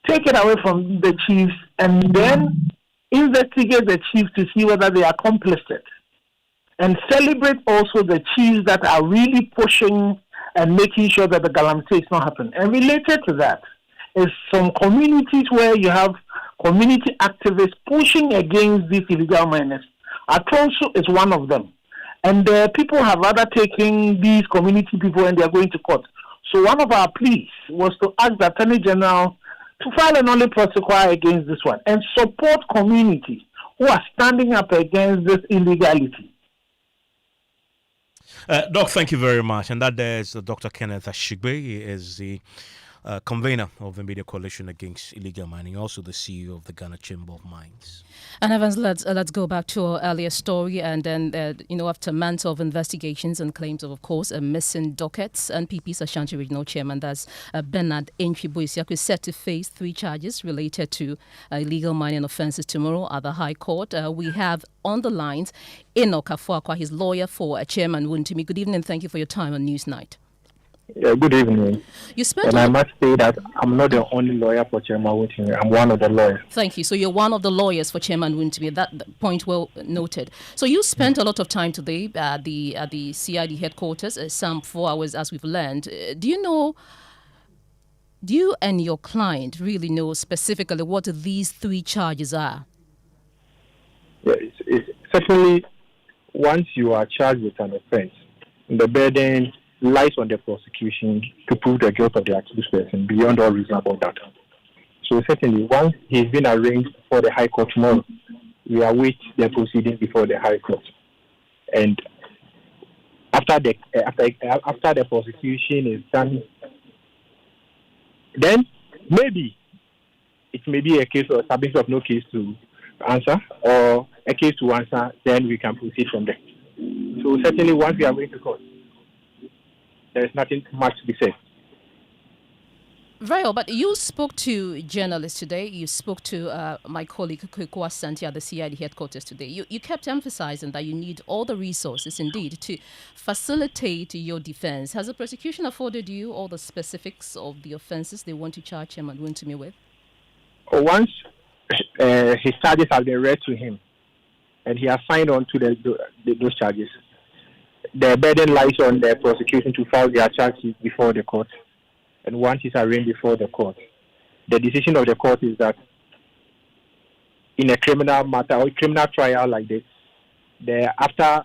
Take it away from the chiefs and then investigate the chiefs to see whether they are complicit. And celebrate also the chiefs that are really pushing and making sure that the Galamsey is not happening. And related to that is some communities where you have community activists pushing against these illegal miners. Atronso is one of them. And people have rather taken these community people and they are going to court. So one of our pleas was to ask the Attorney General to file a nolle prosequi against this one and support communities who are standing up against this illegality. Doc, thank you very much. And that there is Dr. Kenneth Ashigbe. He is the convener of the Media Coalition Against Illegal Mining, also the CEO of the Ghana Chamber of Mines. And Evans, let's go back to our earlier story, and then after months of investigations and claims of course, missing dockets, and NPP's Ashanti Regional Chairman, that's Bernard Entry-Boisiak, is set to face 3 charges related to illegal mining offences tomorrow at the High Court. We have on the lines Enoch Afuakwa, his lawyer for Chairman Wontumi. Good evening. Thank you for your time on Newsnight. Yeah, good evening. And I must say that I'm not the only lawyer for Chairman Wontumi. I'm one of the lawyers. Thank you. So you're one of the lawyers for Chairman Wontumi. That point well noted. So you spent a lot of time today at the CID headquarters, some 4 hours as we've learned. Do you and your client really know specifically what these 3 charges are? Yeah, it's certainly once you are charged with an offense, the burden lies on the prosecution to prove the guilt of the accused person beyond all reasonable doubt. So certainly, once he's been arraigned for the High Court tomorrow, we await the proceeding before the High Court. And after the prosecution is done, then maybe it may be a case of submission of no case to answer, or a case to answer, then we can proceed from there. So certainly, once we are going to court, there is nothing much to be said. Very well, but you spoke to journalists today. You spoke to my colleague Kwekwa Santi at the CID headquarters today. You kept emphasizing that you need all the resources, indeed, to facilitate your defense. Has the prosecution afforded you all the specifics of the offenses they want to charge Chairman Wontumi with? Once his charges have been read to him, and he has signed on to those charges, the burden lies on the prosecution to file their charges before the court. And once it's arraigned before the court, the decision of the court is that in a criminal matter or criminal trial like this, after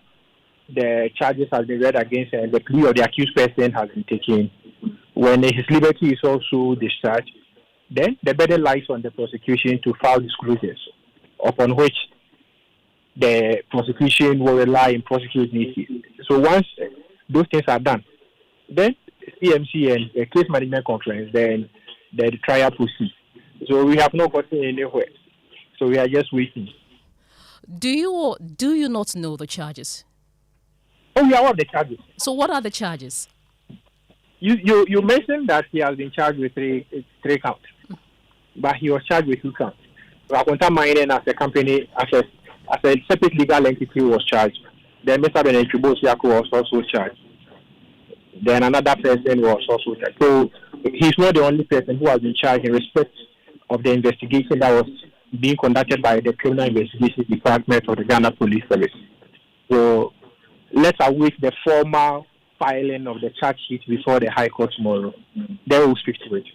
the charges have been read against and the plea of the accused person has been taken, when his liberty is also discharged, then the burden lies on the prosecution to file disclosures upon which the prosecution will rely in prosecuting it. So once those things are done, then CMC and the case management conference, then the trial proceeds. So we have not gotten anywhere. So we are just waiting. Do you not know the charges? Oh, we are aware of the charges. So what are the charges? You mentioned that he has been charged with three counts, but he was charged with 2 counts. Raconta Mining as a company, as a separate legal entity, was charged. Then Mr. Benetubosiako was also charged. Then another person was also charged. So he's not the only person who has been charged in respect of the investigation that was being conducted by the Criminal Investigation Department of the Ghana Police Service. So let's await the formal filing of the charge sheet before the High Court tomorrow. They will speak to it.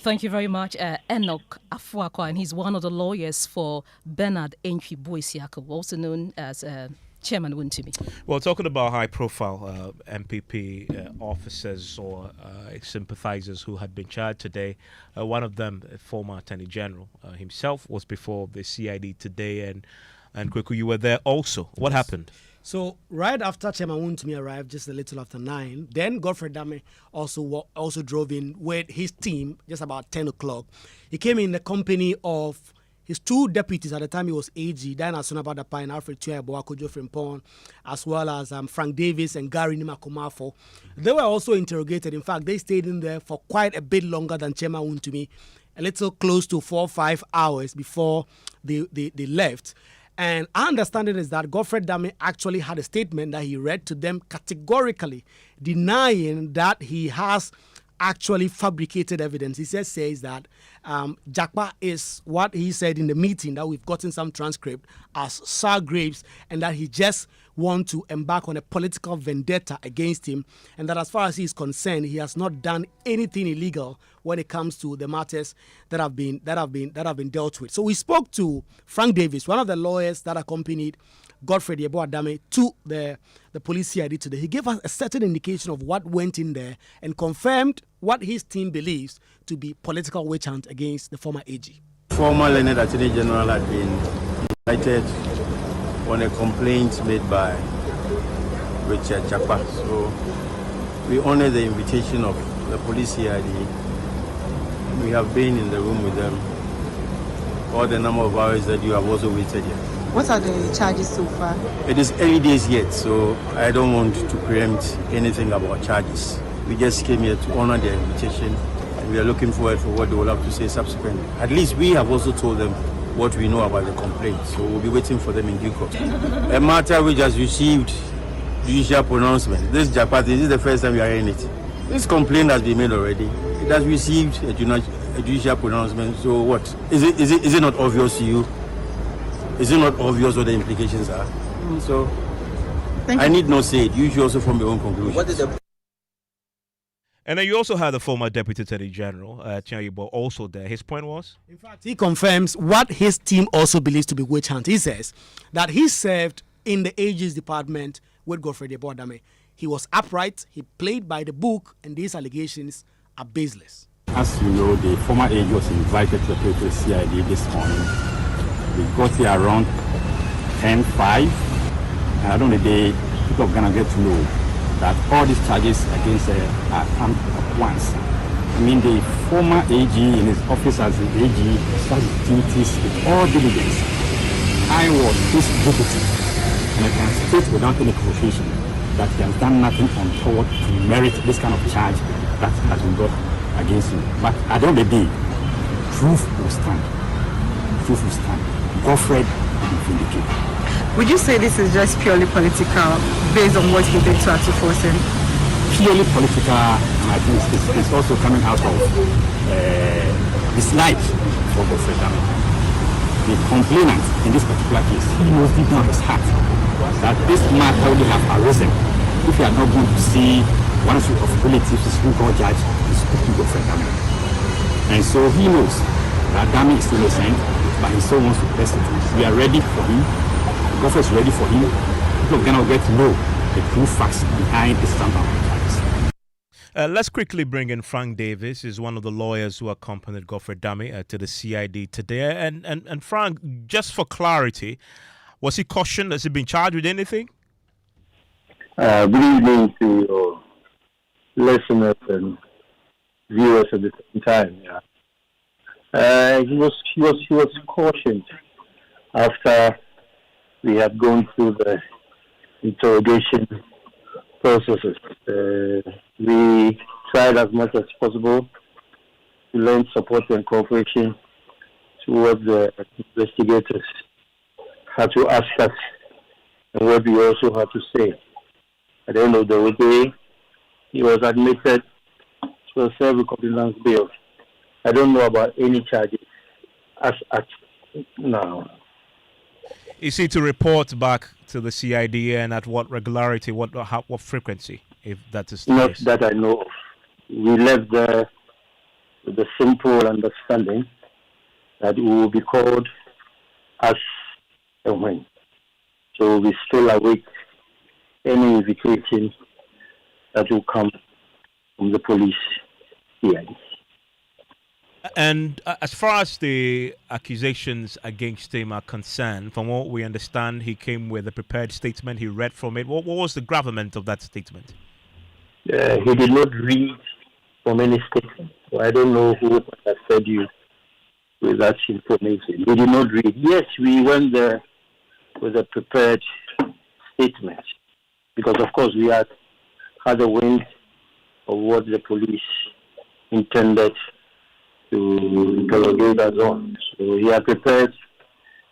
Thank you very much, Enoch Afuakwa, and he's one of the lawyers for Bernard Entry Boisiako, also known as Chairman Wuntumi. Well, talking about high-profile MPP officers or sympathizers who had been charged today, one of them, former Attorney General himself, was before the CID today, and Kweku, you were there also. What happened? So right after Chairman Wuntumi arrived, just a little after 9, then Godfrey Dame also drove in with his team just about 10 o'clock. He came in the company of his 2 deputies at the time. He was AG, Diana Sunabadapa and Alfred Tuya Boakojo Frimpong, as well as Frank Davis and Gary Nimakomafo. They were also interrogated. In fact, they stayed in there for quite a bit longer than Chairman Wuntumi, a little close to 4 or 5 hours before they left. And our understanding is that Godfrey Dame actually had a statement that he read to them categorically denying that he has actually fabricated evidence. He says that Jakpa is what he said in the meeting that we've gotten some transcript as sour grapes, and that he just wants to embark on a political vendetta against him, and that as far as he is concerned, he has not done anything illegal when it comes to the matters that have been dealt with. So we spoke to Frank Davis, one of the lawyers that accompanied Godfrey Adame to the police CID today. He gave us a certain indication of what went in there and confirmed what his team believes to be political witch hunt against the former AG. Former Leonard Attorney General had been indicted on a complaint made by Richard Jakpa. So we honor the invitation of the police CID. We have been in the room with them all the number of hours that you have also waited here. What are the charges so far? It is early days yet, so I don't want to preempt anything about charges. We just came here to honor their invitation, and we are looking forward for what they will have to say subsequently. At least we have also told them what we know about the complaint, so we'll be waiting for them in due course. A matter which has received judicial pronouncement. This Japan, this is the first time we are hearing it. This complaint has been made already. It has received a judicial pronouncement. So what? Is it not obvious to you? Is it not obvious what the implications are? So I need not say it. You should also form your own conclusion. And then you also had the former Deputy Attorney General, Tiayibo, also there. His point was? In fact, he confirms what his team also believes to be witch hunt. He says that he served in the AG's department with Godfrey Adame. He was upright, he played by the book, and these allegations are baseless. As you know, the former AG was invited to appear to the CID this morning. We got here around 10:05, and I don't know the day people are gonna get to know that all these charges against are come at once. I mean, the former AG in his office as the AG started duties with all diligence. I was his deputy, and I can state without any equivocation that he has done nothing untoward to merit this kind of charge that has been brought against him. But at the end of the day, proof will stand. Proof will stand. Godfrey will be vindicated. Would you say this is just purely political based on what he did to Atufosin? Purely political, and I think it's also coming out of dislike for Godfrey Dame. The complainant in this particular case, he knows deep down his heart that this matter would have arisen if he had not gone to see one of his relatives, the Supreme Court judge, to speak to Godfrey Dame. And so he knows that Dame is innocent, but he still wants to test it. We are ready for him. The government is ready for him. People are going to get to know the true facts behind the stamp of charges. Let's quickly bring in Frank Davis. He's one of the lawyers who accompanied Godfrey Dame to the CID today. And Frank, just for clarity, was he cautioned? Has he been charged with anything? Good evening to your listeners and viewers at the same time. He was cautioned after we had gone through the interrogation processes. We tried as much as possible to lend support and cooperation towards the investigators. Had to ask us and what we also had to say. At the end of the day, he was admitted to a self-recognizance bail. I don't know about any charges as at now. Is he to report back to the CID and at what regularity, what frequency, if that is the Not case? that I know of. We left there with the simple understanding that we will be called as and when. So we still await any invitation that will come from the police CID. And as far as the accusations against him are concerned, from what we understand, he came with a prepared statement. He read from it. What was the gravamen of that statement? He did not read from any statement. So I don't know who has fed you with that information. He did not read. Yes, we went there with a prepared statement because, of course, we had a wind of what the police intended to interrogate us on. So he had prepared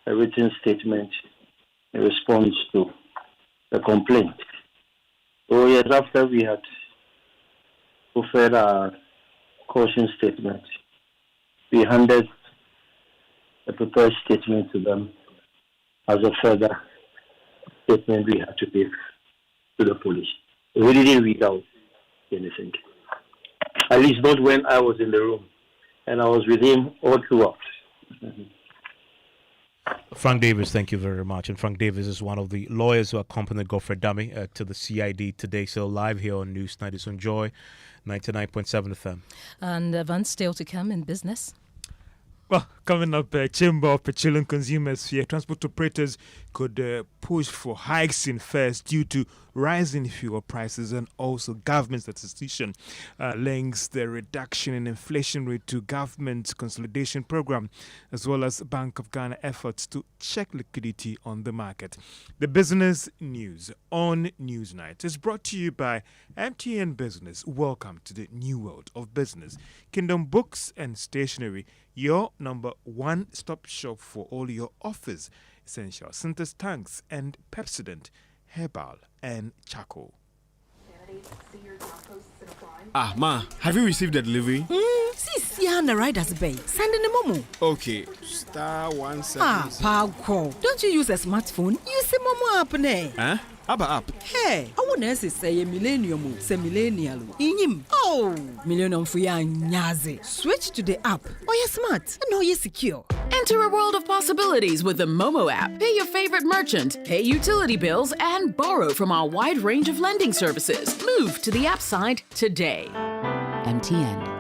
a written statement in response to the complaint. So yes, after we had prepared our caution statement, we handed a prepared statement to them as a further statement we had to give to the police. We didn't read out anything. At least not when I was in the room. And I was with him all throughout. Frank Davis, thank you very much. And Frank Davis is one of the lawyers who accompanied Godfrey Dame to the CID today. So live here on News 90 on Joy 99.7 FM. And events still to come in business. Well, coming up, Chamber of Petroleum Consumers Fear transport operators could push for hikes in fares due to rising fuel prices, and also government statistician links the reduction in inflation rate to government consolidation program, as well as Bank of Ghana efforts to check liquidity on the market. The business news on Newsnight is brought to you by MTN Business. Welcome to the new world of business. Kingdom Books and Stationery, your number one-stop shop for all your office essentials, Synthesis tanks and Pepsodent, Herbal and Charcoal. Ah, Ma, have you received the delivery? Sis, yeah, the rider's bay. Send in the momo. Okay, star 17. Ah, Paco, don't you use a smartphone? Use a momo app, ne? Huh? App. Hey, I want to say a millennium, say millennial. Inim. Oh, millennium for ya nyaze. Switch to the app. Oh, you're smart. And now you're secure. Enter a world of possibilities with the Momo app. Pay your favorite merchant, pay utility bills, and borrow from our wide range of lending services. Move to the app side today. MTN.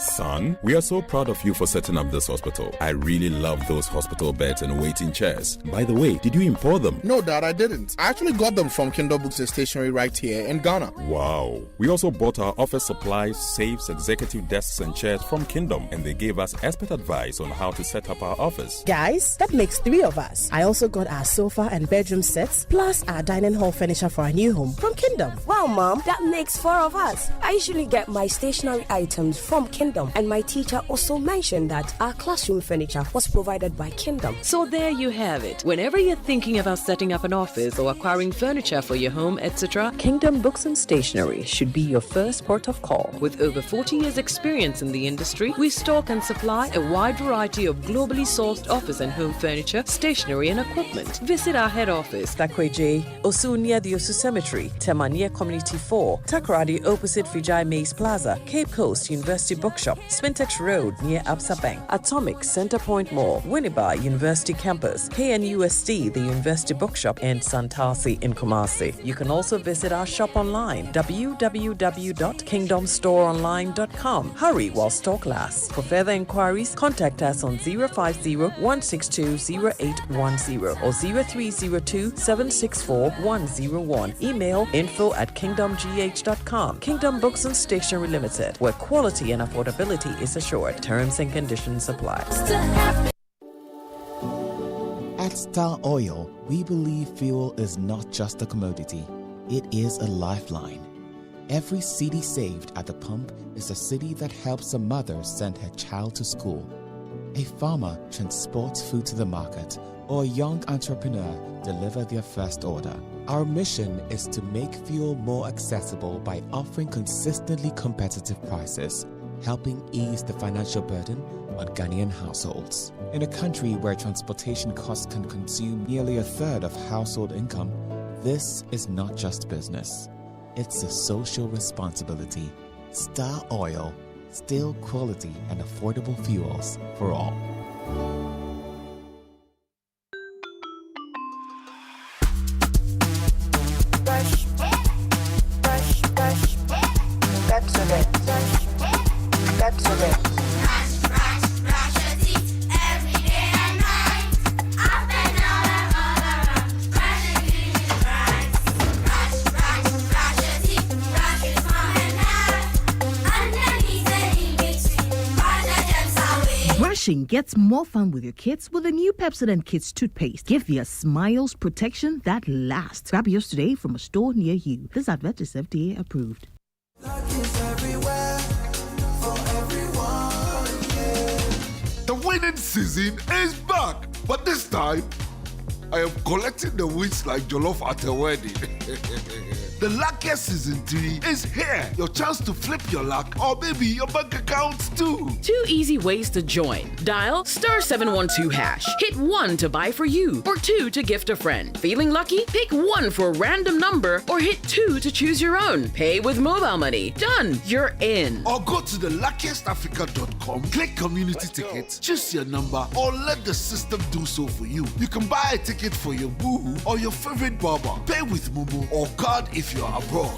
Son, we are so proud of you for setting up this hospital. I really love those hospital beds and waiting chairs. By the way, did you import them? No, Dad, I didn't. I actually got them from Kindle Books and Stationery right here in Ghana. Wow. We also bought our office supplies, safes, executive desks and chairs from Kingdom, and they gave us expert advice on how to set up our office. Guys, that makes 3 of us. I also got our sofa and bedroom sets, plus our dining hall furniture for our new home from Kingdom. Wow, Mom, that makes 4 of us. I usually get my stationery items from Kingdom, and my teacher also mentioned that our classroom furniture was provided by Kingdom. So there you have it. Whenever you're thinking about setting up an office or acquiring furniture for your home, etc., Kingdom Books and Stationery should be your first port of call. With over 40 years experience in the industry, we stock and supply a wide variety of globally sourced office and home furniture, stationery and equipment. Visit our head office, Takweje, Osu near the Osu Cemetery, Tema near Community 4, Takoradi opposite Vijay Mays Plaza, Cape Coast University Bookshop, Shop, Spintex Road near Absa Bank, Atomic Centerpoint Mall, Winneba University Campus, KNUST, the University Bookshop, and Santasi in Kumasi. You can also visit our shop online, www.kingdomstoreonline.com. Hurry while stock lasts. For further inquiries, contact us on 050-162-0810 or 0302-764-101. Email info@kingdomgh.com. Kingdom Books and Stationery Limited, where quality and affordability is assured. Terms and conditions apply. At Star Oil, we believe fuel is not just a commodity, it is a lifeline. Every cedi saved at the pump is a cedi that helps a mother send her child to school. A farmer transports food to the market, or a young entrepreneur deliver their first order. Our mission is to make fuel more accessible by offering consistently competitive prices, helping ease the financial burden on Ghanaian households. In a country where transportation costs can consume nearly a third of household income, this is not just business. It's a social responsibility. Star Oil, still quality and affordable fuels for all. Brushing gets more fun with your kids with the new Pepsodent Kids toothpaste. Give their smiles protection that lasts. Grab yours today from a store near you. This advert is FDA approved. The winning season is back, but this time I am collecting the wins like jollof at a wedding. The luckiest season 3 is here. Your chance to flip your luck or maybe your bank accounts too. 2 easy ways to join. Dial *712#. Hit 1 to buy for you or 2 to gift a friend. Feeling lucky? Pick 1 for a random number or hit 2 to choose your own. Pay with mobile money. Done. You're in. Or go to theluckiestafrica.com, click community tickets, choose your number or let the system do so for you. You can buy a ticket for your boo or your favorite barber. Pay with Momo or card if you're abroad.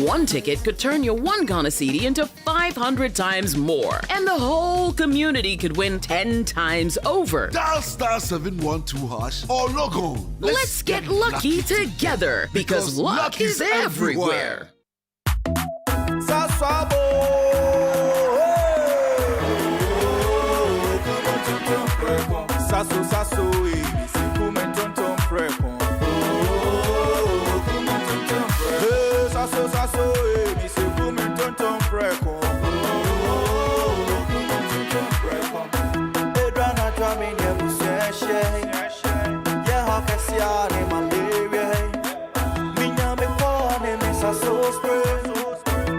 1 ticket could turn your 1 Ghana cedi into 500 times more. And the whole community could win 10 times over. Dial *712# or log on. Let's get lucky together because luck is everywhere.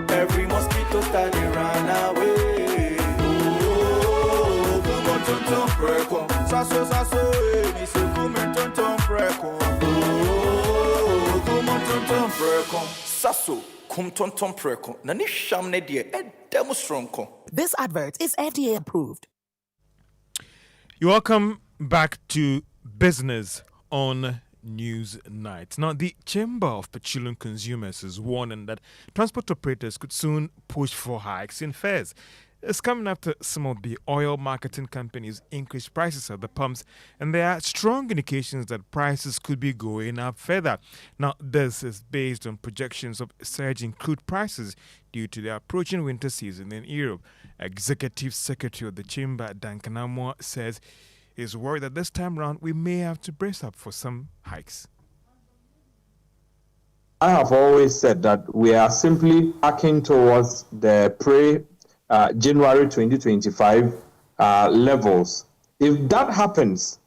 Every mosquito standing run away. This advert is FDA approved. You're welcome back to Business on News Night. Now, the Chamber of Petroleum Consumers is warning that transport operators could soon push for hikes in fares. It's coming after some of the oil marketing companies increased prices at the pumps, and there are strong indications that prices could be going up further. Now, this is based on projections of surging crude prices due to the approaching winter season in Europe. Executive Secretary of the Chamber, Duncan Amoah, says he's worried that this time round we may have to brace up for some hikes. I have always said that we are simply hacking towards the January 2025 levels. If that happens,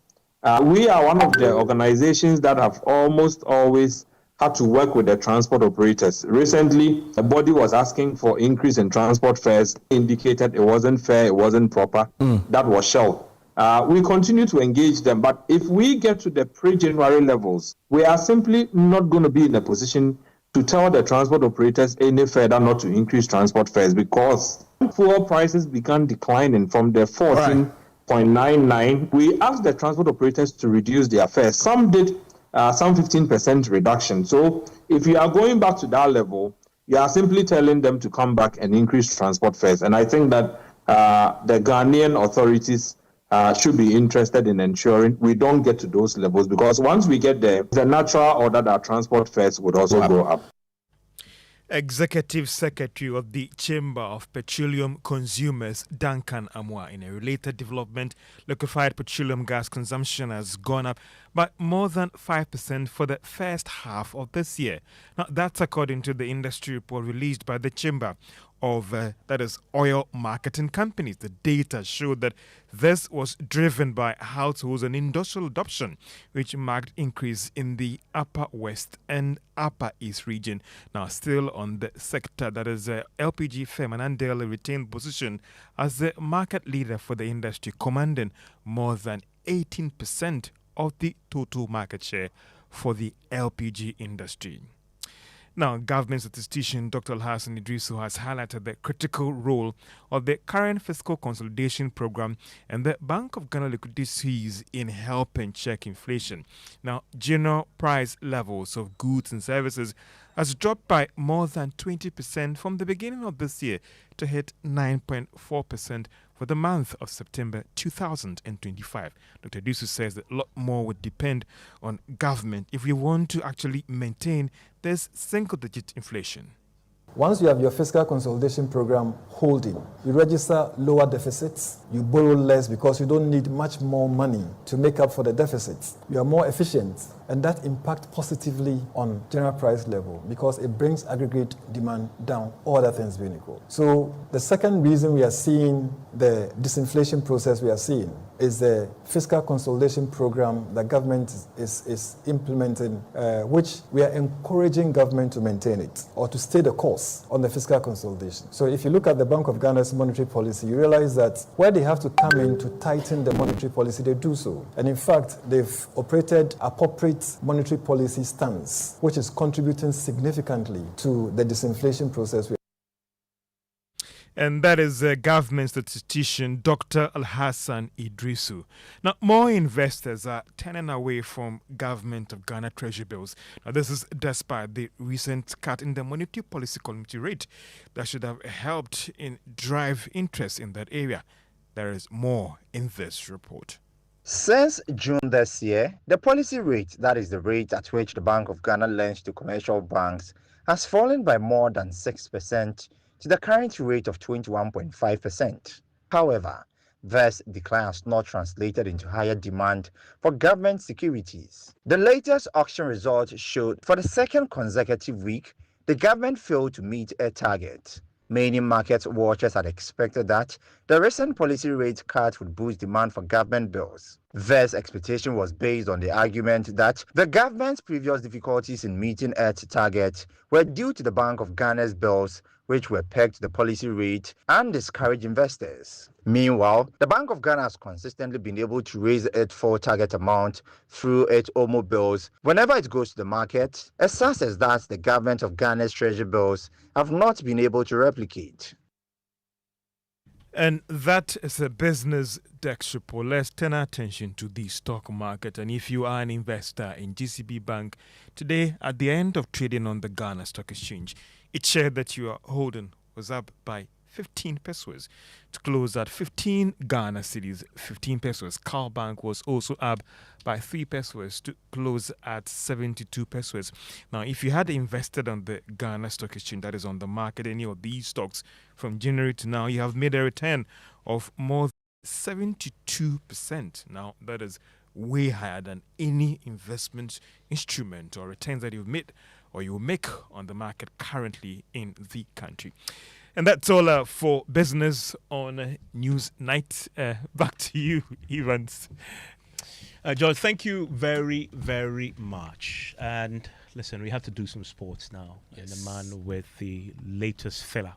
we are one of the organizations that have almost always had to work with the transport operators. Recently, the body was asking for increase in transport fares, indicated it wasn't fair, it wasn't proper. That was Shell. We continue to engage them, but if we get to the pre-January levels, we are simply not going to be in a position to tell the transport operators any further not to increase transport fares, because fuel prices began declining from the 14.99. We asked the transport operators to reduce their fares. Some did some 15% reduction. So if you are going back to that level, you are simply telling them to come back and increase transport fares. And I think that the Ghanaian authorities should be interested in ensuring we don't get to those levels, because once we get there, the natural order that transport fares would also go up. Executive Secretary of the Chamber of Petroleum Consumers, Duncan Amwa. In a related development, liquefied petroleum gas consumption has gone up by more than 5% for the first half of this year. Now, that's according to the industry report released by the Chamber of that is oil marketing companies. The data showed that this was driven by households and industrial adoption, which marked increase in the Upper West and Upper East region. Now, still on the sector, that is LPG firm Anandale retained position as the market leader for the industry, commanding more than 18% of the total market share for the LPG industry. Now, government statistician Dr. Alhassan Idrisu has highlighted the critical role of the current fiscal consolidation program and the Bank of Ghana liquidities in helping check inflation. Now, general price levels of goods and services has dropped by more than 20% from the beginning of this year to hit 9.4% for the month of September 2025. Dr. Idrisu says that a lot more would depend on government if we want to actually maintain this single-digit inflation. Once you have your fiscal consolidation program holding, you register lower deficits, you borrow less because you don't need much more money to make up for the deficits. You are more efficient, and that impacts positively on general price level because it brings aggregate demand down, all other things being equal. So the second reason we are seeing the disinflation process we are seeing is the fiscal consolidation program that government is implementing, which we are encouraging government to maintain it or to stay the course on the fiscal consolidation. So if you look at the Bank of Ghana's monetary policy, you realize that where they have to come in to tighten the monetary policy, they do so. And in fact, they've operated appropriate monetary policy stance, which is contributing significantly to the disinflation process. And that is government statistician Dr. Alhassan Idrisu. Now, more investors are turning away from government of Ghana treasury bills. Now, this is despite the recent cut in the monetary policy committee rate that should have helped in drive interest in that area. There is more in this report. Since June this year, the policy rate, that is the rate at which the Bank of Ghana lends to commercial banks, has fallen by more than 6% to the current rate of 21.5%. However, this decline has not translated into higher demand for government securities. The latest auction results showed for the second consecutive week, the government failed to meet a target. Many market watchers had expected that the recent policy rate cut would boost demand for government bills. This expectation was based on the argument that the government's previous difficulties in meeting its target were due to the Bank of Ghana's bills, which were pegged to the policy rate and discourage investors. Meanwhile, the Bank of Ghana has consistently been able to raise its full target amount through its OMO bills whenever it goes to the market, a success that the government of Ghana's treasury bills have not been able to replicate. And that is a business desk report. Let's turn our attention to the stock market. And if you are an investor in GCB Bank, today at the end of trading on the Ghana Stock Exchange, its share that you are holding was up by 15 pesos to close at 15 Ghana cedis, 15 pesos. Carl Bank was also up by 3 pesos to close at 72 pesos. Now, if you had invested on the Ghana Stock Exchange, that is on the market, any of these stocks from January to now, you have made a return of more than 72%. Now, that is way higher than any investment instrument or returns that you've made or you will make on the market currently in the country. And that's all for business on News Night. Back to you, Evans. George, thank you very, very much. And listen, we have to do some sports now. Yes. And the man with the latest filler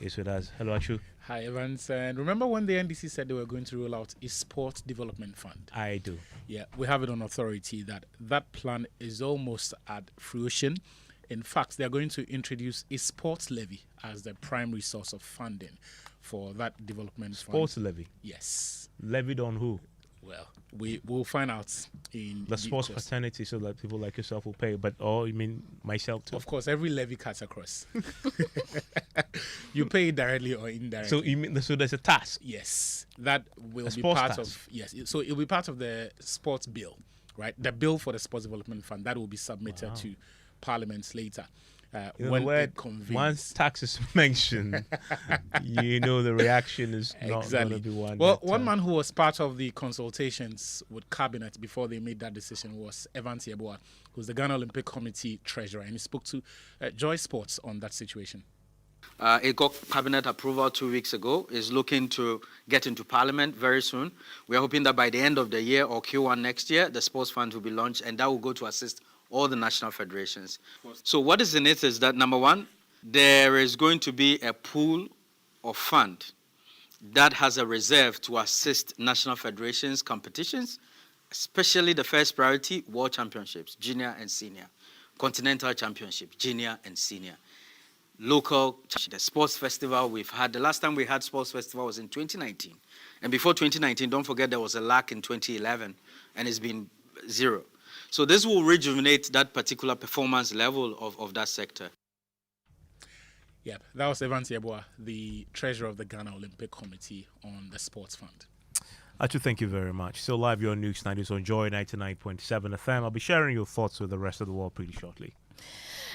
is with us. Hello, Achu. Hi, Evans. And remember when the NDC said they were going to roll out a sport development fund? I do. Yeah, we have it on authority that that plan is almost at fruition. In fact, they are going to introduce a sports levy as the primary source of funding for that development Sports fund. levy? Yes. Levied on who? Well, will find out in the sports fraternity, so that people like yourself will pay. But you mean myself too? Of course, every levy cuts across. You pay directly or indirectly. So there's a task. Yes, that will be part of. Yes, so it will be part of the sports bill, right? The bill for the sports development fund that will be submitted to Parliament later. When it convenes. Once tax is mentioned, the reaction is not going to be one. Well, one man who was part of the consultations with Cabinet before they made that decision was Evans Yeboah, who's the Ghana Olympic Committee treasurer, and he spoke to Joy Sports on that situation. It got Cabinet approval 2 weeks ago. It's looking to get into Parliament very soon. We are hoping that by the end of the year or Q1 next year, the sports fund will be launched, and that will go to assist all the national federations. So what is in it is that, number one, there is going to be a pool of fund that has a reserve to assist national federations competitions, especially the first priority, World Championships, junior and senior, Continental Championship, junior and senior, local, the sports festival we've had. The last time we had sports festival was in 2019. And before 2019, don't forget there was a lack in 2011, and it's been zero. So this will rejuvenate that particular performance level of that sector. Yeah, that was Evans Yeboah, the treasurer of the Ghana Olympic Committee on the Sports Fund. Atu, thank you very much. Still live, your News 90s on Joy 99.7 FM. I'll be sharing your thoughts with the rest of the world pretty shortly.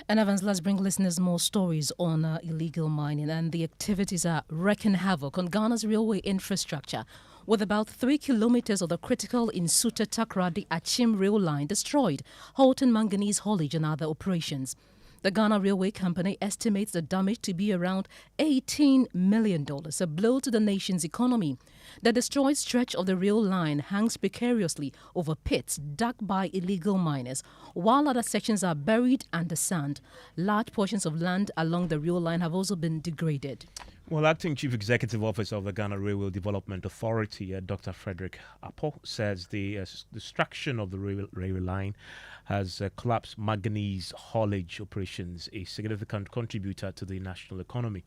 And Evans, let's bring listeners more stories on illegal mining, and the activities are wreaking havoc on Ghana's railway infrastructure, with about 3 kilometers of the critical Insuta Takrady Achim rail line destroyed, halting manganese haulage and other operations. The Ghana Railway Company estimates the damage to be around $18 million, a blow to the nation's economy. The destroyed stretch of the rail line hangs precariously over pits dug by illegal miners, while other sections are buried under sand. Large portions of land along the rail line have also been degraded. Well, Acting Chief Executive Officer of the Ghana Railway Development Authority, Dr. Frederick Apo, says the destruction of the railway line has collapsed manganese haulage operations, a significant contributor to the national economy.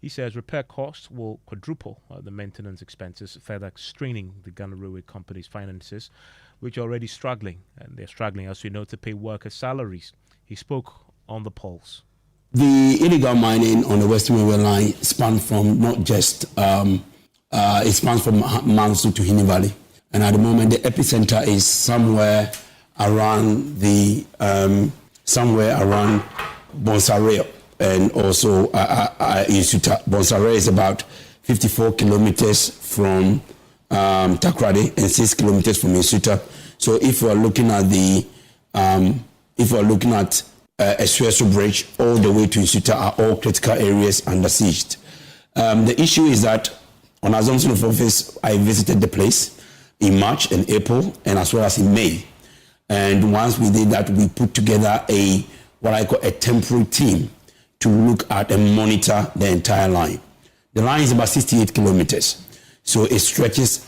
He says repair costs will quadruple the maintenance expenses, further straining the Ghana Railway Company's finances, which are already struggling. And they're struggling, as we know, to pay workers' salaries. He spoke on the Pulse. The illegal mining on the Western Railway line spans from not just, it spans from Mensah to Hini Valley. And at the moment, the epicenter is somewhere around Bonsare and also Insuta. Bonsare is about 54 kilometers from Takrady and 6 kilometers from Insuta. So if we're looking at a Suez Bridge all the way to Insuta are all critical areas under siege. The issue is that on assumption of office, I visited the place in March and April, and as well as in May. And once we did that, we put together what I call a temporary team to look at and monitor the entire line. The line is about 68 kilometers, so it stretches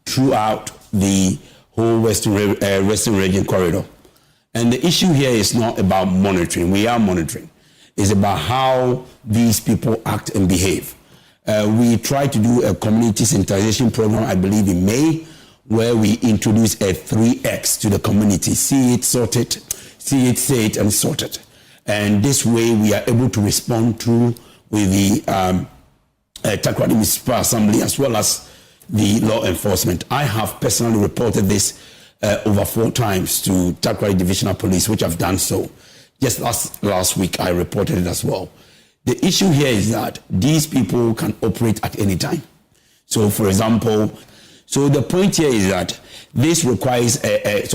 throughout the whole Western Region corridor. And the issue here is not about monitoring. We are monitoring. It's about how these people act and behave. We tried to do a community sensitization program, I believe in May, where we introduce a 3X to the community. See it, sort it, see it, say it, and sort it. And this way we are able to respond through with the Takrady Municipal Assembly as well as the law enforcement. I have personally reported this over 4 times to Takrady Divisional Police, which I've done so. Just last week, I reported it as well. The issue here is that these people can operate at any time. So, for example, the point here is that this requires a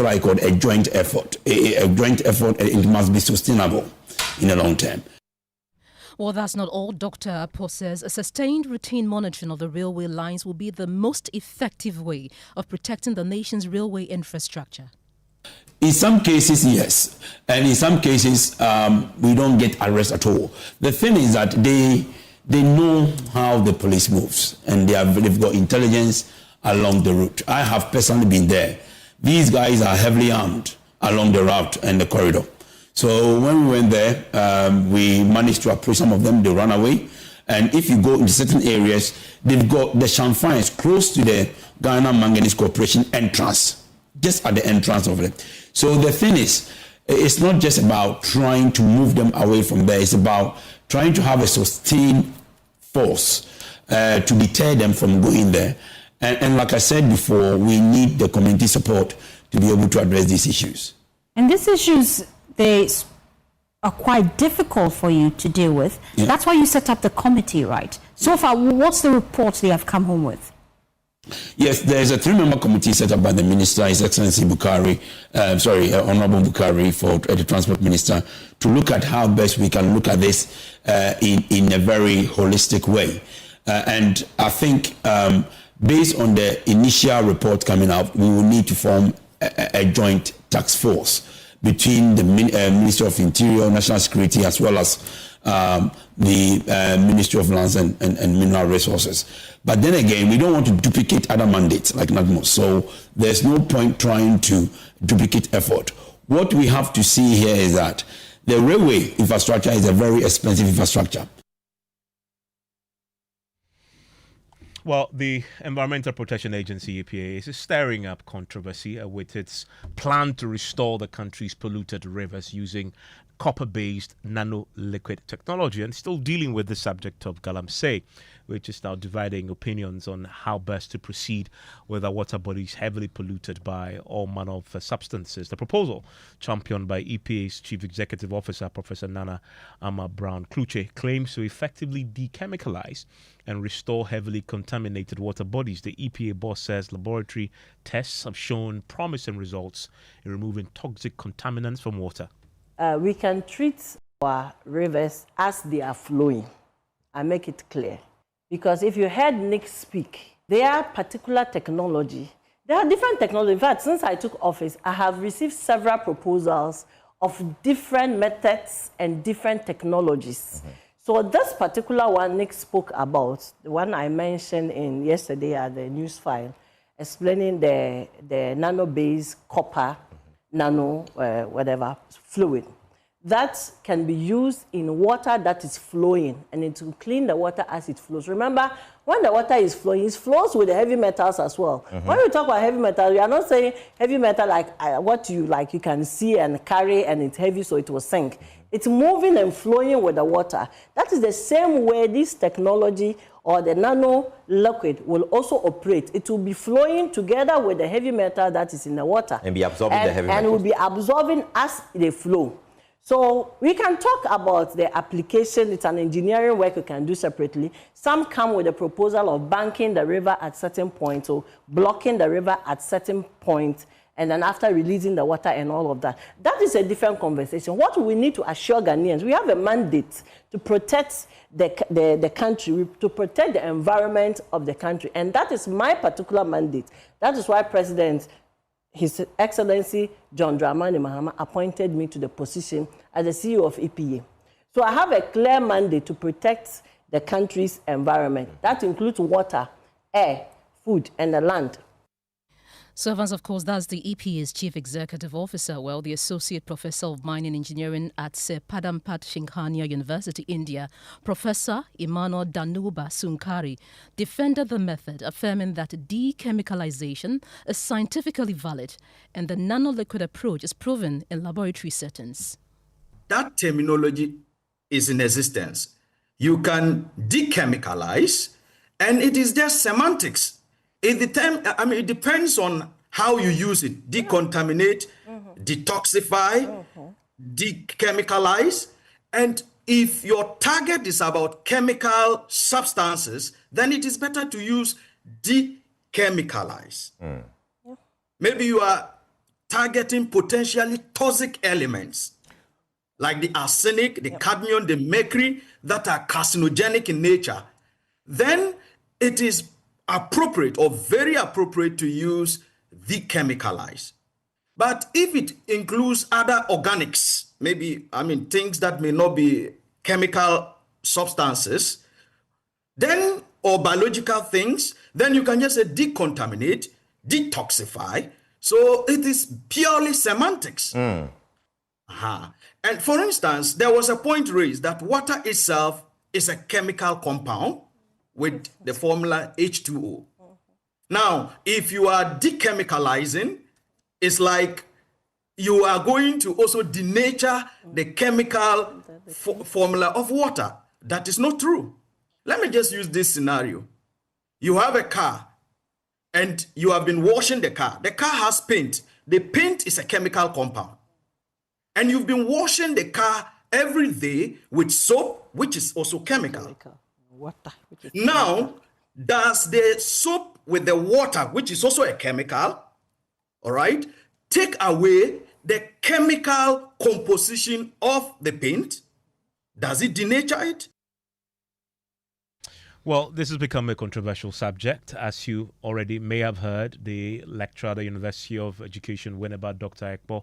joint effort. A joint effort, and it must be sustainable in the long term. Well, that's not all. Dr. Apo says a sustained routine monitoring of the railway lines will be the most effective way of protecting the nation's railway infrastructure. In some cases, yes. And in some cases, we don't get arrest at all. The thing is that they know how the police moves, and they've got intelligence along the route. I have personally been there. These guys are heavily armed along the route and the corridor. So when we went there, we managed to approach some of them. They ran away. And if you go into certain areas, they've got the chamfines close to the Ghana Manganese Corporation entrance, just at the entrance of it. So the thing is, it's not just about trying to move them away from there. It's about trying to have a sustained force to deter them from going there. And like I said before, we need the community support to be able to address these issues. And these issues, they are quite difficult for you to deal with. Yeah. That's why you set up the committee, right? So far, what's the report they have come home with? Yes, there's a 3-member committee set up by the Minister, His Excellency Honorable Bukari, for the Transport Minister, to look at how best we can look at this in a very holistic way. And I think based on the initial report coming out, we will need to form a joint task force between the Ministry of Interior, National Security, as well as the Ministry of Lands and Mineral Resources. But then again, we don't want to duplicate other mandates like NADMO. So there's no point trying to duplicate effort. What we have to see here is that the railway infrastructure is a very expensive infrastructure. Well, the Environmental Protection Agency, EPA, is stirring up controversy with its plan to restore the country's polluted rivers using copper-based nano-liquid technology, and still dealing with the subject of galamsey, which is now dividing opinions on how best to proceed with our water bodies heavily polluted by all manner of substances. The proposal, championed by EPA's Chief Executive Officer, Professor Nana Ama Brown-Kluche, claims to effectively dechemicalize and restore heavily contaminated water bodies. The EPA boss says laboratory tests have shown promising results in removing toxic contaminants from water. We can treat our rivers as they are flowing and make it clear. Because if you heard Nick speak, their particular technology, there are different technologies. In fact, since I took office, I have received several proposals of different methods and different technologies. Mm-hmm. So this particular one Nick spoke about, the one I mentioned yesterday at the news file, explaining the nano-based copper, fluid. That can be used in water that is flowing, and it will clean the water as it flows. Remember, when the water is flowing, it flows with the heavy metals as well. Mm-hmm. When we talk about heavy metal, we are not saying heavy metal like what you can see and carry, and it's heavy so it will sink. Mm-hmm. It's moving and flowing with the water. That is the same way this technology or the nano liquid will also operate. It will be flowing together with the heavy metal that is in the water. And be absorbing the heavy metal. And will be absorbing as they flow. So we can talk about the application. It's an engineering work we can do separately. Some come with a proposal of banking the river at certain points or blocking the river at certain points, and then after releasing the water and all of that. That is a different conversation. What we need to assure Ghanaians, we have a mandate to protect the country, to protect the environment of the country. And that is my particular mandate. That is why His Excellency John Dramani Mahama appointed me to the position as the CEO of EPA. So I have a clear mandate to protect the country's environment. That includes water, air, food, and the land. So, Evans, of course, that's the EPA's Chief Executive Officer, the Associate Professor of Mining Engineering at Sir Padampat Shinghania University, India, Professor Emmanuel Danuba Sunkari, defended the method, affirming that dechemicalization is scientifically valid and the nanoliquid approach is proven in laboratory settings. That terminology is in existence. You can dechemicalize, and it is just semantics. It depends on how you use it. Decontaminate, detoxify, dechemicalize. And if your target is about chemical substances, then it is better to use dechemicalize. Maybe you are targeting potentially toxic elements like the arsenic, the cadmium, the mercury that are carcinogenic in nature. Then it is appropriate or very appropriate to use dechemicalize. But if it includes other organics, things that may not be chemical substances, then or biological things, then you can just say decontaminate, detoxify. So it is purely semantics. And for instance, there was a point raised that water itself is a chemical compound with the formula H2O. Now, if you are dechemicalizing, it's like you are going to also denature the chemical formula of water. That is not true. Let me just use this scenario. You have a car and you have been washing the car. The car has paint. The paint is a chemical compound. And you've been washing the car every day with soap, which is also chemical. Now, does the soap with the water, which is also a chemical, all right, take away the chemical composition of the paint? Does it denature it? Well, this has become a controversial subject. As you already may have heard, the lecturer at the University of Education, Winneba, Dr. Ekpo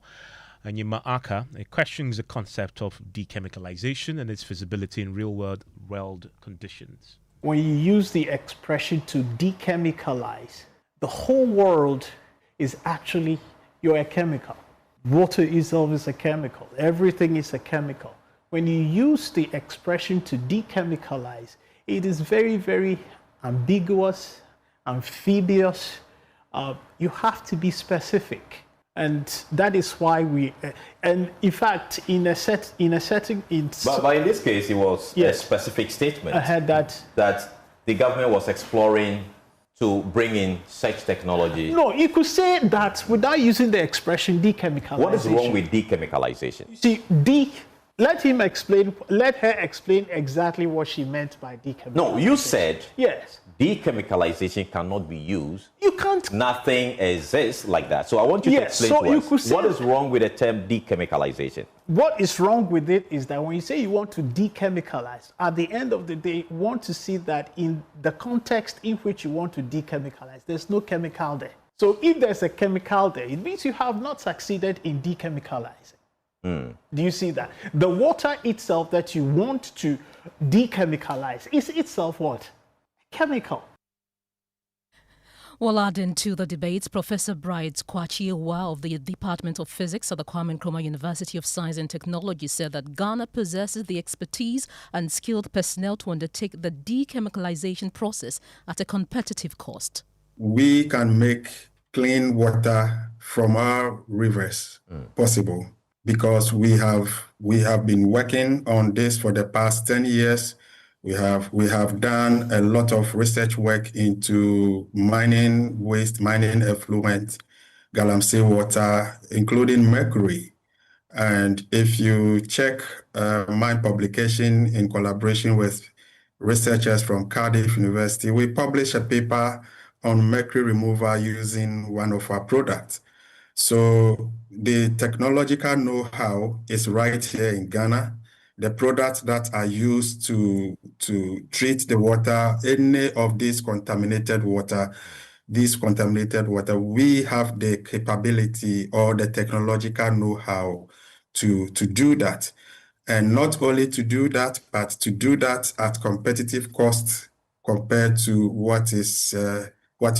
Anyima Aka, questions the concept of dechemicalization and its feasibility in real-world conditions. When you use the expression to dechemicalize, the whole world is actually, you're a chemical. Water itself is a chemical. Everything is a chemical. When you use the expression to dechemicalize, it is very, very ambiguous, amphibious. You have to be specific. And that is why and in fact, But in this case, it was a specific statement. I had that the government was exploring to bring in such technology. No, you could say that without using the expression dechemicalization. What is wrong with dechemicalization? See, let her explain exactly what she meant by dechemicalization. No, you said yes. Dechemicalization cannot be used. You can't. Nothing exists like that. So I want you to explain to us what is wrong with the term dechemicalization. What is wrong with it is that when you say you want to dechemicalize, at the end of the day, you want to see that in the context in which you want to dechemicalize, there's no chemical there. So if there's a chemical there, it means you have not succeeded in dechemicalizing. Do you see that? The water itself that you want to dechemicalize is itself what? Chemical. Well, adding to the debates, Professor Bright Kwachiwa of the Department of Physics at the Kwame Nkrumah University of Science and Technology said that Ghana possesses the expertise and skilled personnel to undertake the dechemicalization process at a competitive cost. We can make clean water from our rivers possible because we have been working on this for the past 10 years. We have done a lot of research work into mining waste, mining effluent, galamsey water, including mercury. And if you check my publication in collaboration with researchers from Cardiff University, we published a paper on mercury removal using one of our products. So the technological know-how is right here in Ghana. The products that are used to treat the water, any of this contaminated water, we have the capability or the technological know-how to do that. And not only to do that, but to do that at competitive costs compared to what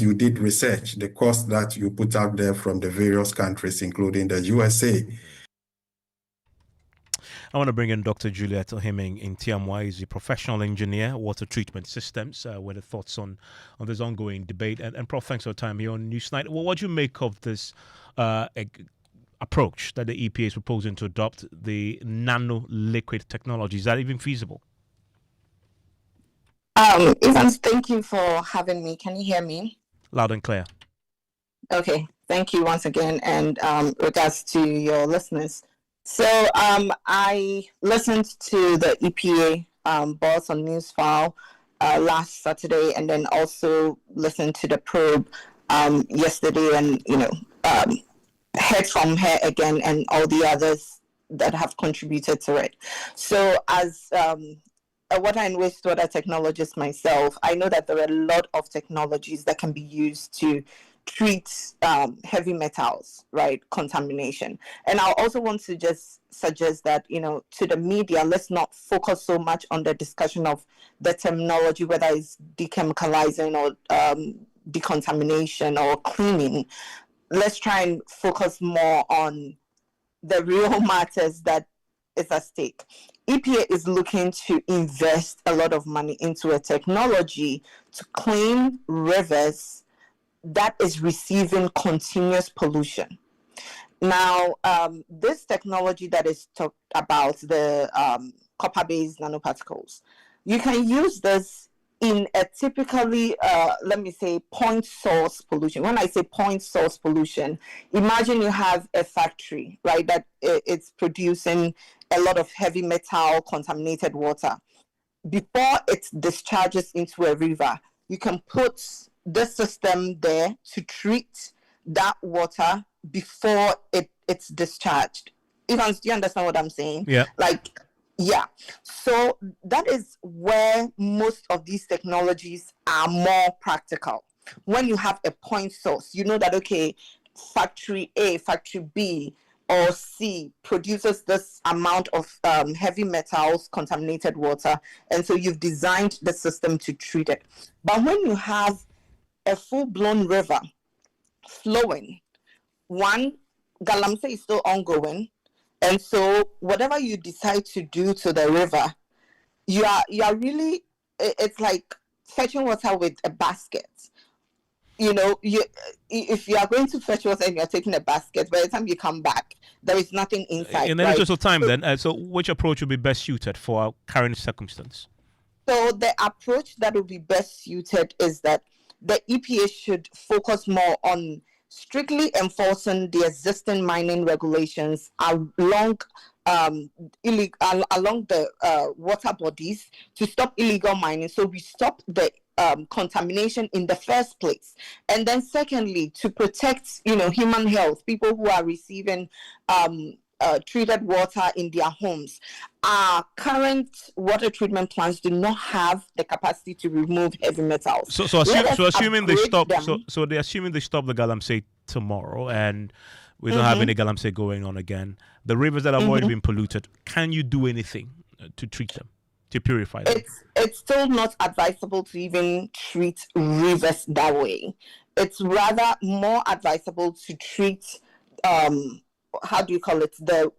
you did research, the cost that you put out there from the various countries, including the USA. I want to bring in Dr. Juliet Ohiming in TMY. He's a professional engineer, water treatment systems, with the thoughts on this ongoing debate. And Prof, thanks for your time here on Newsnight. Well, what do you make of this approach that the EPA is proposing to adopt, the nano-liquid technology? Is that even feasible? Evans, thank you for having me. Can you hear me? Loud and clear. Okay, thank you once again, and regards to your listeners. So I listened to the EPA boss on Newsfile last Saturday, and then also listened to the probe yesterday, and heard from her again and all the others that have contributed to it. So as a water and wastewater technologist myself, I know that there are a lot of technologies that can be used to treat heavy metals, right, contamination. And I also want to just suggest that, to the media, let's not focus so much on the discussion of the terminology, whether it's dechemicalizing or decontamination or cleaning. Let's try and focus more on the real matters that is at stake. EPA is looking to invest a lot of money into a technology to clean rivers that is receiving continuous pollution. Now, this technology that is talked about, the copper-based nanoparticles, you can use this in a typically, let me say, point source pollution. When I say point source pollution, imagine you have a factory, right, that it's producing a lot of heavy metal contaminated water. Before it discharges into a river, you can put this system there to treat that water before it's discharged. Do you understand what I'm saying? Yeah. Yeah. So that is where most of these technologies are more practical. When you have a point source, you know that, okay, factory A, factory B, or C produces this amount of heavy metals, contaminated water, and so you've designed the system to treat it. But when you have a full-blown river flowing, one, Galamsey is still ongoing, and so whatever you decide to do to the river, you are really, it's like fetching water with a basket. You know, if you are going to fetch water and you're taking a basket, by the time you come back, there is nothing inside. In the interest of time, then, so which approach would be best suited for our current circumstance? So the approach that would be best suited is that the EPA should focus more on strictly enforcing the existing mining regulations along the water bodies to stop illegal mining. So we stop the contamination in the first place, and then secondly, to protect human health, people who are receiving treated water in their homes. Our current water treatment plants do not have the capacity to remove heavy metals. So assuming they stop, so they're assuming they stop the Galamsey tomorrow, and we don't have any Galamsey going on again. The rivers that have already been polluted, can you do anything to treat them, to purify them? It's still not advisable to even treat rivers that way. It's rather more advisable to treat the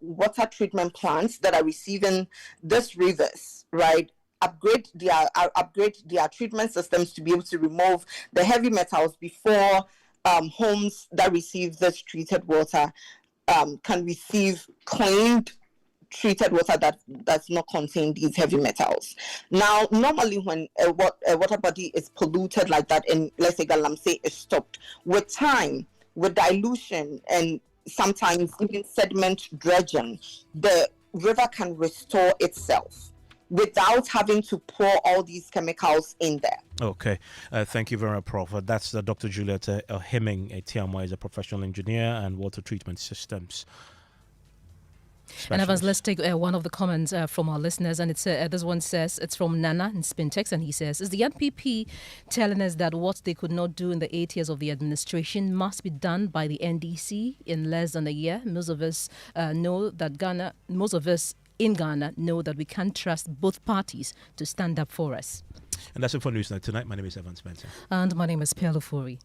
water treatment plants that are receiving these rivers, right? Upgrade their treatment systems to be able to remove the heavy metals before homes that receive this treated water can receive cleaned treated water that does not contain these heavy metals. Now, normally when a water body is polluted like that, and let's say Galamsey is stopped, with time, with dilution, and sometimes even sediment dredging, the river can restore itself without having to pour all these chemicals in there. Okay, thank you very much, Prof. That's Dr. Juliet Hemming, TMY, is a professional engineer and water treatment systems specialist. And Evans, let's take one of the comments from our listeners, and it's this one says, it's from Nana in Spintex, and he says, is the NPP telling us that what they could not do in the 8 years of the administration must be done by the NDC in less than a year? Most of us know that in Ghana know that we can't trust both parties to stand up for us. And that's it for Newsnight tonight. My name is Evans Mensah. And my name is Pelufuri.